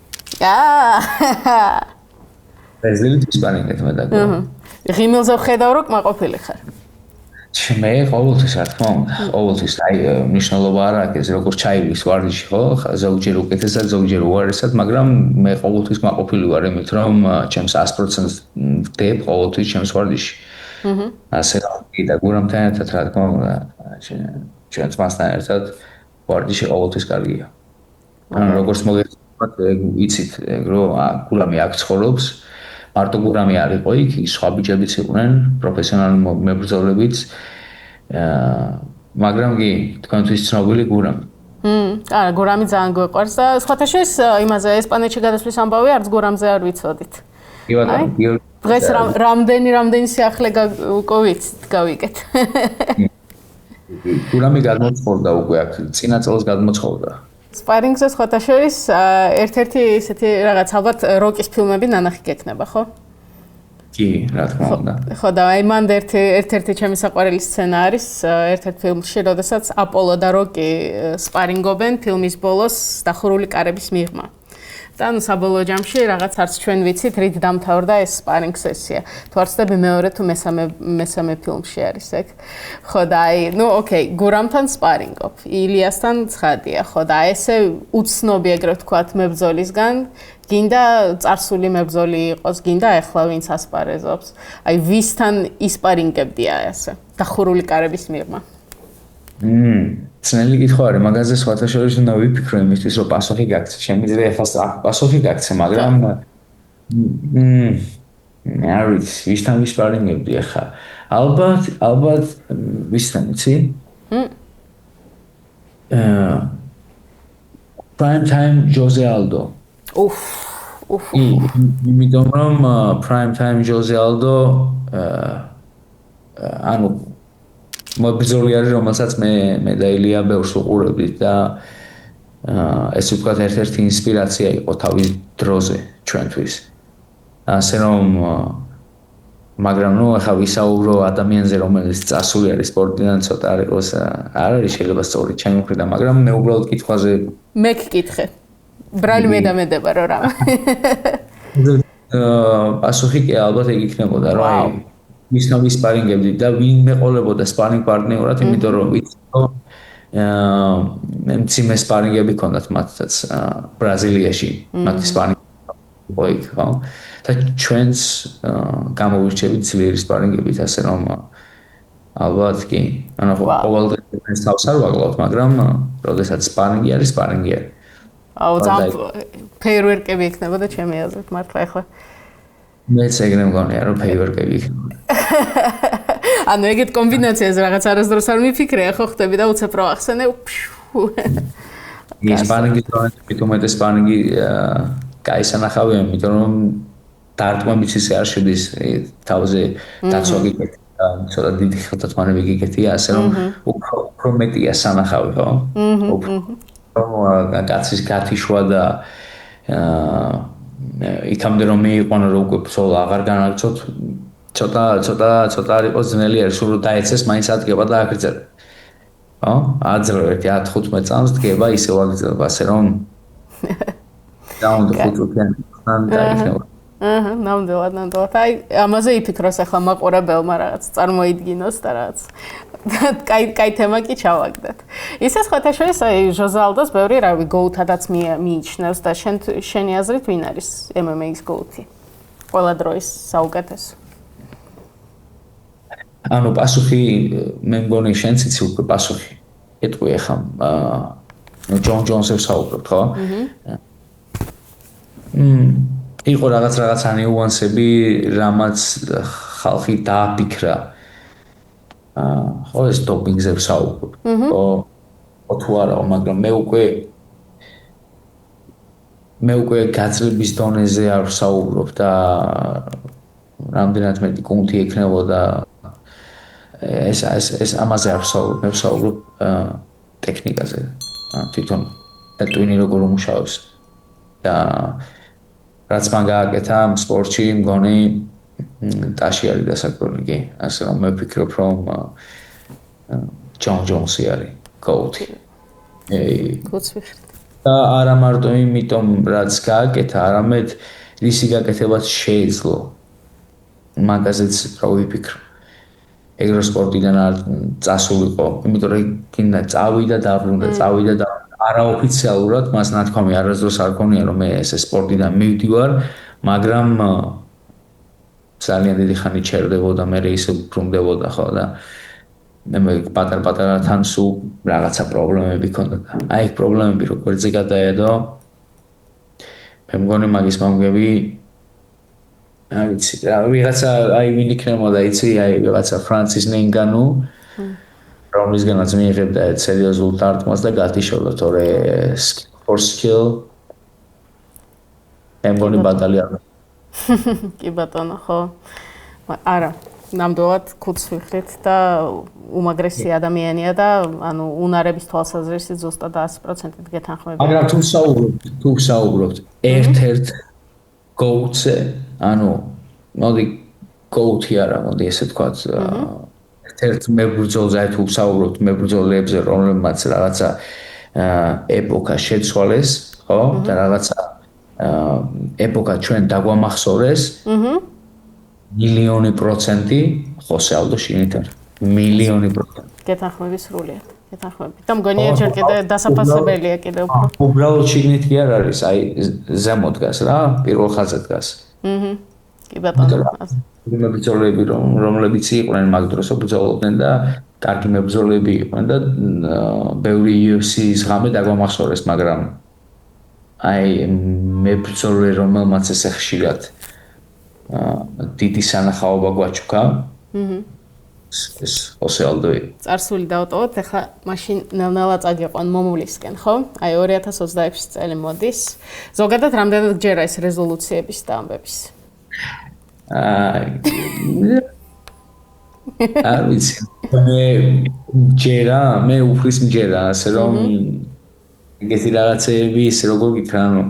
ეზელით სპარინგეთ მე და გურამ. ღიმილზე ვხედავ რომ კმაყოფილი ხარ. მე ყოველთვის რა თქმა უნდა, ყოველთვის აი მნიშვნელობა არ აქვს როგორ ჩაივლის ვარჯიში ხო, ზოგჯერ უკეთესად, ზოგჯერ უარესად, მაგრამ მე ყოველთვის კმაყოფილი ვარ იმით, რომ ჩემს 100% ვდებ ყოველთვის ჩემს ვარჯიში. ასე და გურამთან ერთად რა თქმა უნდა, ჩვენს მასთან ერთად ვარჯიში ყოველთვის კარგია. ანუ როგორც მოგეხსენებათ, ვიცით რომ გურამი აქ ცხოვრობს, მარტო გურამი არ იყო იქ, სხვა ბიჭებიც იყვნენ, პროფესიონალი მებრძოლებიც. მაგრამ კი, თქვენთვის ცნობილი გურამი. არა, გურამი ძალიან გვიყვარს და სხვათა შორის იმაზე ესპანეთში გადასვლის ამბავი არც გურამზე არ ვიცოდით. კი ბატონო, დღეს რამდენი სიახლე უკვე ვიცით, გავიგეთ. გურამი გადმოწყობდა უკვე აქ, წინა წელს გადმოწყობდა. სპარინგზე სხვათა შორის ერთ-ერთი ისეთი რაღაც ალბათ როკის ფილმები ნანახი გექნება, ხო? კი, რა თქმა უნდა. ხო და აი მანდ ერთ-ერთი ჩემი საყვარელი სცენა არის ერთ-ერთ ფილმში, როდესაც აპოლო და როკი სპარინგობენ ფილმის ბოლოს დახურული კარების მიღმა. და ნუ საბოლოო ჯამში რაღაც არც ჩვენ ვიცით რით დამთავრდა ეს სპარინგ სესია. თუ არ ვცდები მეორე თუ მესამე ფილმში არის ეგ. ხო და აი, ნუ ოკეი, გურამთან სპარინგობ, ილიასთან ცხადია, ხო და ესე უცნობი ეგრე ვთქვათ მებრძოლისგან გინდა წარსული მებრძოლი იყოს, გინდა ახლა ვინც ასპარეზობს. აი ვისთან ისპარინგებდია ასე დახურული კარების მიღმა. ძნელი კითხვა არის, მაგაზე სხვათა შორის უნდა ვიფიქრო იმისთვის, რომ პასუხი გაქცე. შემიძლია ახლა პასუხი გაქცე, მაგრამ არ ვიცი, ვისთან ვისპარინგებდი ახლა. ალბათ ვისთან იცი? Prime time Jose Aldo. იმიტომ რომ Prime time Jose Aldo ანუ მობრძოლი არის, რომელსაც მე და ილია ბევრს უყურებდით და ეს ვთქვათ ერთ-ერთი ინსპირაცია იყო თავის დროზე ჩვენთვის. ასე რომ მაგრამ ნუ ახლა ვისაუბრო ადამიანზე, რომელიც წასული არის სპორტიდან, ცოტა არ იყოს, არ არის შეიძლება სწორი ჩემი მხრიდან, მაგრამ მე უბრალოდ კითხვაზე მე გკითხე. ბრალი მედამედება რა რა. პასუხი კი ალბათ ეგ იქნებოდა, რომ აი ვისთან ვისპარინგებდით და ვინ მეყოლებოდა სპარინგ პარტნიორად, იმიტომ რომ ვიცი რომ მციმე სპარინგები ჰქონდათ მათაც ბრაზილიაში, მათი სპარინგი იყო იქ, ხო? და ჩვენს გამოვირჩევით ძლიერი სპარინგებით, ასე რომ ალბათ კი, ანუ ყოველდღე თავს არ ვაკლავთ, მაგრამ როდესაც სპარინგი არის, სპარინგი არის. აუ ძალიან ფეიერვერკები იქნებოდა ჩემი აზრით მართლა ახლა. მეც ეგრე მგონია რომ ფეიერვერკები იქნებოდა. ანუ ეგეთ კომბინაციაზე რაღაც არასდროს არ მიფიქრე, ხო ხტები და უცებ რო ახსენე. ის სპარინგი თუმეტეს სპარინგი გაისანახავია, იმიტომ რომ დარტყმებიც ისე არ შედის თავზე დაცვა გიკეთე და ცოტა დიდი ხელთათმანები გიკეთია, ასე რომ უფრო მეტია სანახავი, ხო? კაცის გათიშვა და იქამდე რომ მეიყვანო რომ უკვე ბრძოლა აღარ განაგრძოთ, ცოტა არ იყოს ძნელი არის, სულ დაეცეს მაინც ადგება და აგრძელება. ხო? აძლევ 15 წამს დგება ისევ აგრძელება, ასე რომ დაუნდა 5 წუთიან დაიქნება. ნამდვილად. აი, ამაზე იფიქროს ახლა მაყურებელმა რაღაც წარმოიდგინოს და რაღაც. კაი თემა კი ჩავაგდეთ. ისე სხვათა შორის აი ჟოზე ალდოს ბევრი რავი გოუთადაც მიიჩნევს და შენი აზრით ვინ არის MMA-ის გოუთი? ყველა დროის საუკეთესო. ანუ პასუხი მე მგონი შენც იცი უკვე პასუხი. ეტყვი ახლა ჯონ ჯონსებს საუბრობთ, ხო? იყო რაღაც ნიუანსები, რამაც ხალხი დააფიქრა. ხო ეს დოპინგზე ვსაუბრობ. ხო თუ არა, მაგრამ მე უკვე გაწლების დონეზე არ ვსაუბრობ და რამდენად მეტი კუნთი ექნებოდა ეს ამაზე არ ვსაუბრობ, მე ვსაუბრობ ტექნიკაზე. თვითონ და ტვინი როგორ უმუშავებს და რაც მან გააკეთა სპორტში, მგონი ტაში არის დასაკვირველი კი, ასე რომ მე ვფიქრობ, რომ ჯონ ჯონსი არის გოუთი. და არა მარტო იმიტომ, რაც გააკეთა, არამედ რისი გაკეთებაც შეეძლო. მაგაზეც რა ვიფიქრო. ეგრო სპორტიდან არ წასულიყო, იმიტომ რომ კიდე წავიდა დაბრუნდა, არაოფიციალურად მას ნათქვამი არასდროს არ ქონია, რომ მე ეს სპორტიდან მივდივარ, მაგრამ ძალიან დიდი ხანი ჩერდებოდა, მე ისე ბრუნდებოდა, ხო და მე პატარ-პატარა თან სულ რაღაცა პრობლემები ქონდა. აი ეს პრობლემები როგორც გადაედო, მე მგონი მაგის მომგები არ ვიცი, ვიღაცა აი ვინ იქნებოდა, იცი, აი ვიღაცა ფრანცის ნენგანუ, რომლისგანაც მიიღებდა ერთ სერიოზულ დარტყმას და გათიშებდა, თორე skill მე მგონი ბატალია. კი ბატონო, ხო. არა, ნამდვილად ქუდს ვიხდით და უმაგრესი ადამიანია და ანუ უნარების თვალსაზრისით ზუსტად 100%-ით გეთანხმები. მაგრამ თუ ვსაუბრობთ ერთ-ერთ გოუთზე, ანუ მოდი გოუთი არა, მოდი ესე ვთქვათ, ერთ-ერთ მებრძოლზე, აი თუ ვსაუბრობთ მებრძოლებზე, რომლებმაც რაღაცა ეპოქა შეცვალეს, ხო? და რაღაცა ეპოქა ჩვენ დაგვამახსოვრეს. მილიონი პროცენტი ხოსე ალდო შინით არის. მილიონი პროცენტი. გეთანხმები სრულიად. გეთანხმები. და მგონია ჯერ კიდე დასაფასებელია კიდე უფრო. უბრალოდ შიგნით კი არ არის, აი ზემოთ დგას რა, პირველ ხაზზე დგას. კი ბატონო. მებრძოლები რომლებიც იყვნენ მაგ დროს ბრძოლობდნენ და კარგი მებრძოლები იყვნენ და ბევრი UFC-ის ღამე დაგვამახსოვრეს, მაგრამ აი მებრძოლე რომელმაც ესე ხშირად დიდი სანახაობა გვაჩუქა. ეს ხოსე ალდოი. წარსული დავტოვოთ, ახლა მაშინ ნელ-ნელა წაგიყვან მომვლისკენ, ხო? აი 2026 წელი მოდის. ზოგადად რამდენად გჯერა ეს რეზოლუციების და ამბების? არ ვიცი. მე უფლის მჯერა, ასე რომ ეგეთი რაღაცეები ის როგორ გიქრა, ანუ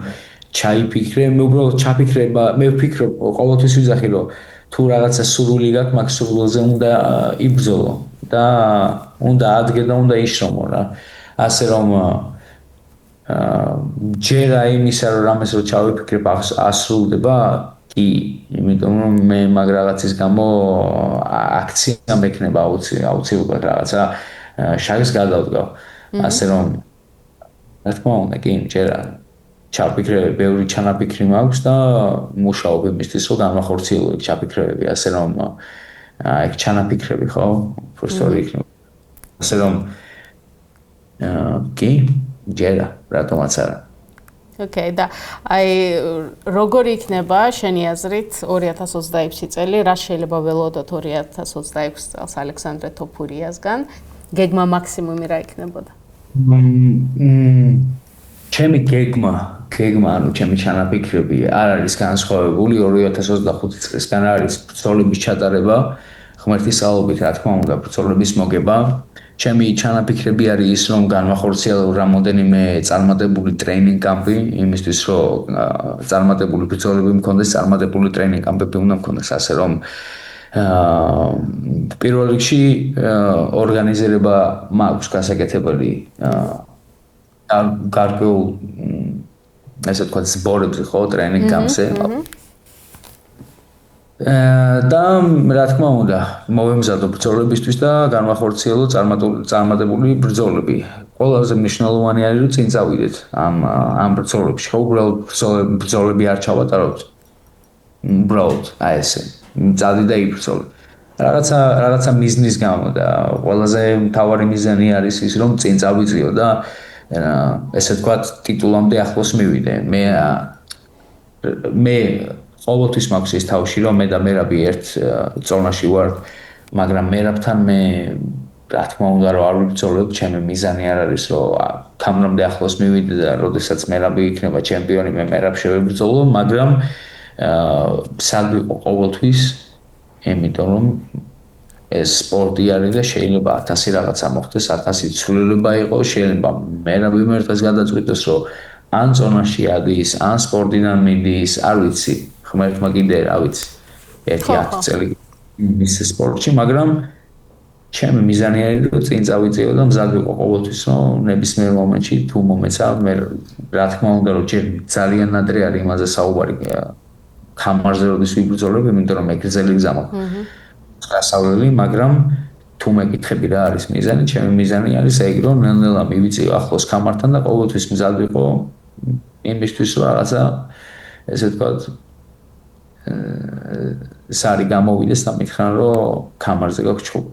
ჩაიფიქრე, მე უბრალოდ ჩაფიქრება, მე ვფიქრობ ყოველთვის ვიძახი რომ თუ რაღაცა სურვილი გაქვს, მაგ სურვილზე უნდა იბრძოლო და უნდა ადგე და უნდა იშრომო რა. ასე რომ ჯერა იმისა რომ რამეს რო ჩავიფიქრებ ასრულდება, კი, იმიტომ რომ მე მაგ რაღაცის გამო აქცია მექნება აუცილებლად რაღაცა შაგს გადავდგავ. ასე რომ რა თქმა უნდა, კი, ჯერა ჩაფიქრები, ბევრი ჩანაფიქრი მაქვს და მუშაობ იმისთვის, რომ განვახორციელო ეგ ჩაფიქრებები, ასე რომ ეგ ჩანაფიქრები, ხო? უბრალოდ იქნება. ასე რომ კი, ჯერა, რატომაც არა. ოკეი, და აი როგორი იქნება შენი აზრით 2026 წელი, რა შეიძლება ველოდოთ 2026 წელს ალექსანდრე თოფურიასგან? გეგმა მაქსიმუმი რა იქნებოდა? ჩემი გეგმა, ანუ ჩემი ჩანაფიქრები არ არის განსხვავებული 2025 წლისგან არის ბრძოლების ჩატარება, ღმერთის სწავლობით, რა თქმა უნდა, ბრძოლების მოგება. ჩემი ჩანაფიქრები არის ის, რომ განვახორციელო რამოდენიმე წარმატებული ტრეინინგ კამპი, იმისთვის, რომ წარმატებული ბრძოლები მქონდეს, წარმატებული ტრეინინგ კამპები უნდა მქონდეს, ასე რომ პირველ რიგში ორგანიზება მაქვს გასაკეთებელი გარკვეულ ესე ვთქვათ სპორტებზე ხო ტრეინინგ კამპზე და რა თქმა უნდა მოვემზადო ბრძოლებისთვის და განვახორციელო წარმატებული ბრძოლები. ყველაზე მნიშვნელოვანი არის რომ წინ წავიდეთ ამ ბრძოლებში. ხო უბრალოდ ბრძოლები არ ჩავატაროთ. უბრალოდ აი ესე წადი და იბრძოლე. რაღაცა მიზნის გამო და ყველაზე მთავარი მიზანი არის ის რომ წინ წავიწიო და ესე ვთქვათ ტიტულამდე ახლოს მივიდე. მე ყოველთვის მაქვს ის თავში რომ მე და მერაბი ერთ ზონაში ვარ, მაგრამ მერაბთან მე რა თქმა უნდა რომ არ ვიბრძოლებ, ჩემი მიზანი არ არის რომ თამრამდე ახლოს მივიდე და როდესაც მერაბი იქნება ჩემპიონი, მე მერაბ შევებრძოლო, მაგრამ სად ვიყო ყოველთვის, იმიტომ რომ ეს სპორტი არის და შეიძლება 1000 რაღაცა მოხდეს, 1000 ცვლილება იყოს, შეიძლება მერაბი მერტას გადაწყვიტოს რომ ან ზონაში ადის, ან სპორტიდან მიდის, არ ვიცი, ღმერთმა კიდე რა ვიცი, 1-10 წელი მის სპორტში, მაგრამ ჩემი მიზანი არის რომ წინ წავიწიო და მზად ვიყო ყოველთვის რომ ნებისმიერ მომენტში თუ მომეცა, მე რა თქმა უნდა რომ ჯერ ძალიან ადრე არის იმაზე საუბარი ხამარზე როდის ვიბრძოლებ, იმიტომ რომ ეგრზელი გზა მაქვს. გასავლელი, მაგრამ თუ მეკითხები რა არის მიზანი, ჩემი მიზანი არის ეგ რომ ნელ-ნელა მივიწიო ახლოს ხამართან და ყოველთვის მზად ვიყო იმისთვის რომ რაღაცა ესე ვთქვათ სარი გამოვიდეს და მითხრან რომ ხამარზე გაქვს ჩხუბი.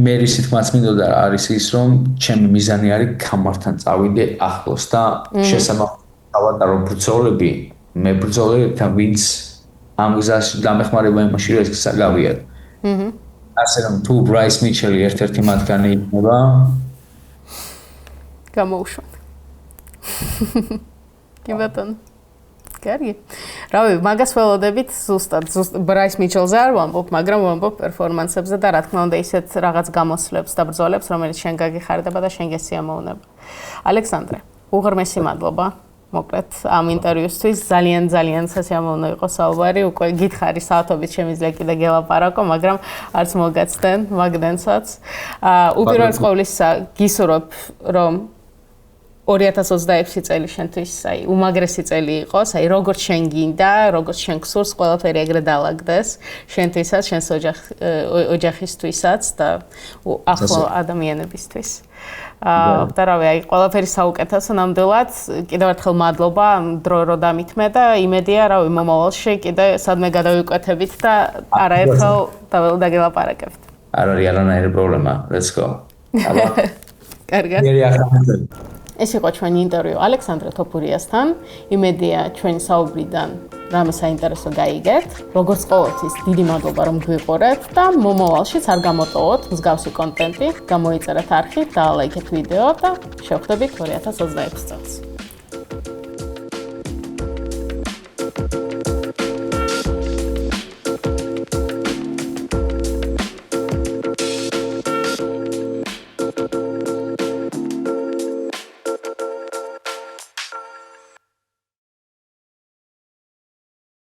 მე რისითმაც მინდოდა არის ის რომ ჩემი მიზანი არის ხამართან წავიდე ახლოს და შესაბამისად დავატარო ბრძოლები, მე ბრძოლებთან ვინც ამ გზაში დამეხმარება იმაში რომ ეს გზა გავიარე. ასე რომ თუ ბრაის მიჩელი ერთ-ერთი მათგანი იქნება გამოუშვათ. კი ბატონო. კარგი. რავი, მაგას ველოდებით ზუსტად ბრაის მიჩელზე არ ვამბობ, მაგრამ ვამბობ პერფორმანსებზე და რა თქმა უნდა ისეთ რაღაც გამოსვლებს და ბრძოლებს, რომელიც შენ გაგიხარდება და შენ გესიამოვნება. ალექსანდრე, უღრმესი მადლობა. მოკლედ ამ ინტერვიუსთვის ძალიან სასიამოვნო იყო საუბარი. უკვე გითხარი საათობით შემიძლია კიდე გელაპარაკო, მაგრამ არც მოგაცდენ მაგდენსაც. უპირველეს ყოვლისა გისურვებ რომ 2026 წელი შენთვის აი უმაგრესი წელი იყოს, აი როგორც შენ გინდა, როგორც შენ გსურს, ყველაფერი ეგრე დაალაგდეს, შენთვისაც, შენს ოჯახისთვისაც და ახლო ადამიანებისთვის. და რავი, აი ყველაფერი საუკეთესო ნამდვილად. კიდევ ერთხელ მადლობა დრო რო დამითმე და იმედია, რავი, მომავალში კიდე სადმე გადავიკვეთებით და არაერთხელ დაგელაპარაკებთ. არ არის არანაირი პრობლემა. Let's go. კარგად. ეს იყო ჩვენი ინტერვიუ ალექსანდრე თოფურიასთან. იმედია ჩვენი საუბრიდან რამე საინტერესო გაიგეთ. როგორც ყოველთვის დიდი მადლობა რომ გვიყურეთ და მომავალშიც არ გამოტოვოთ მსგავსი კონტენტი, გამოიწერეთ არხით, დაალაიქეთ ვიდეო და შევხვდებით 2026 წელს.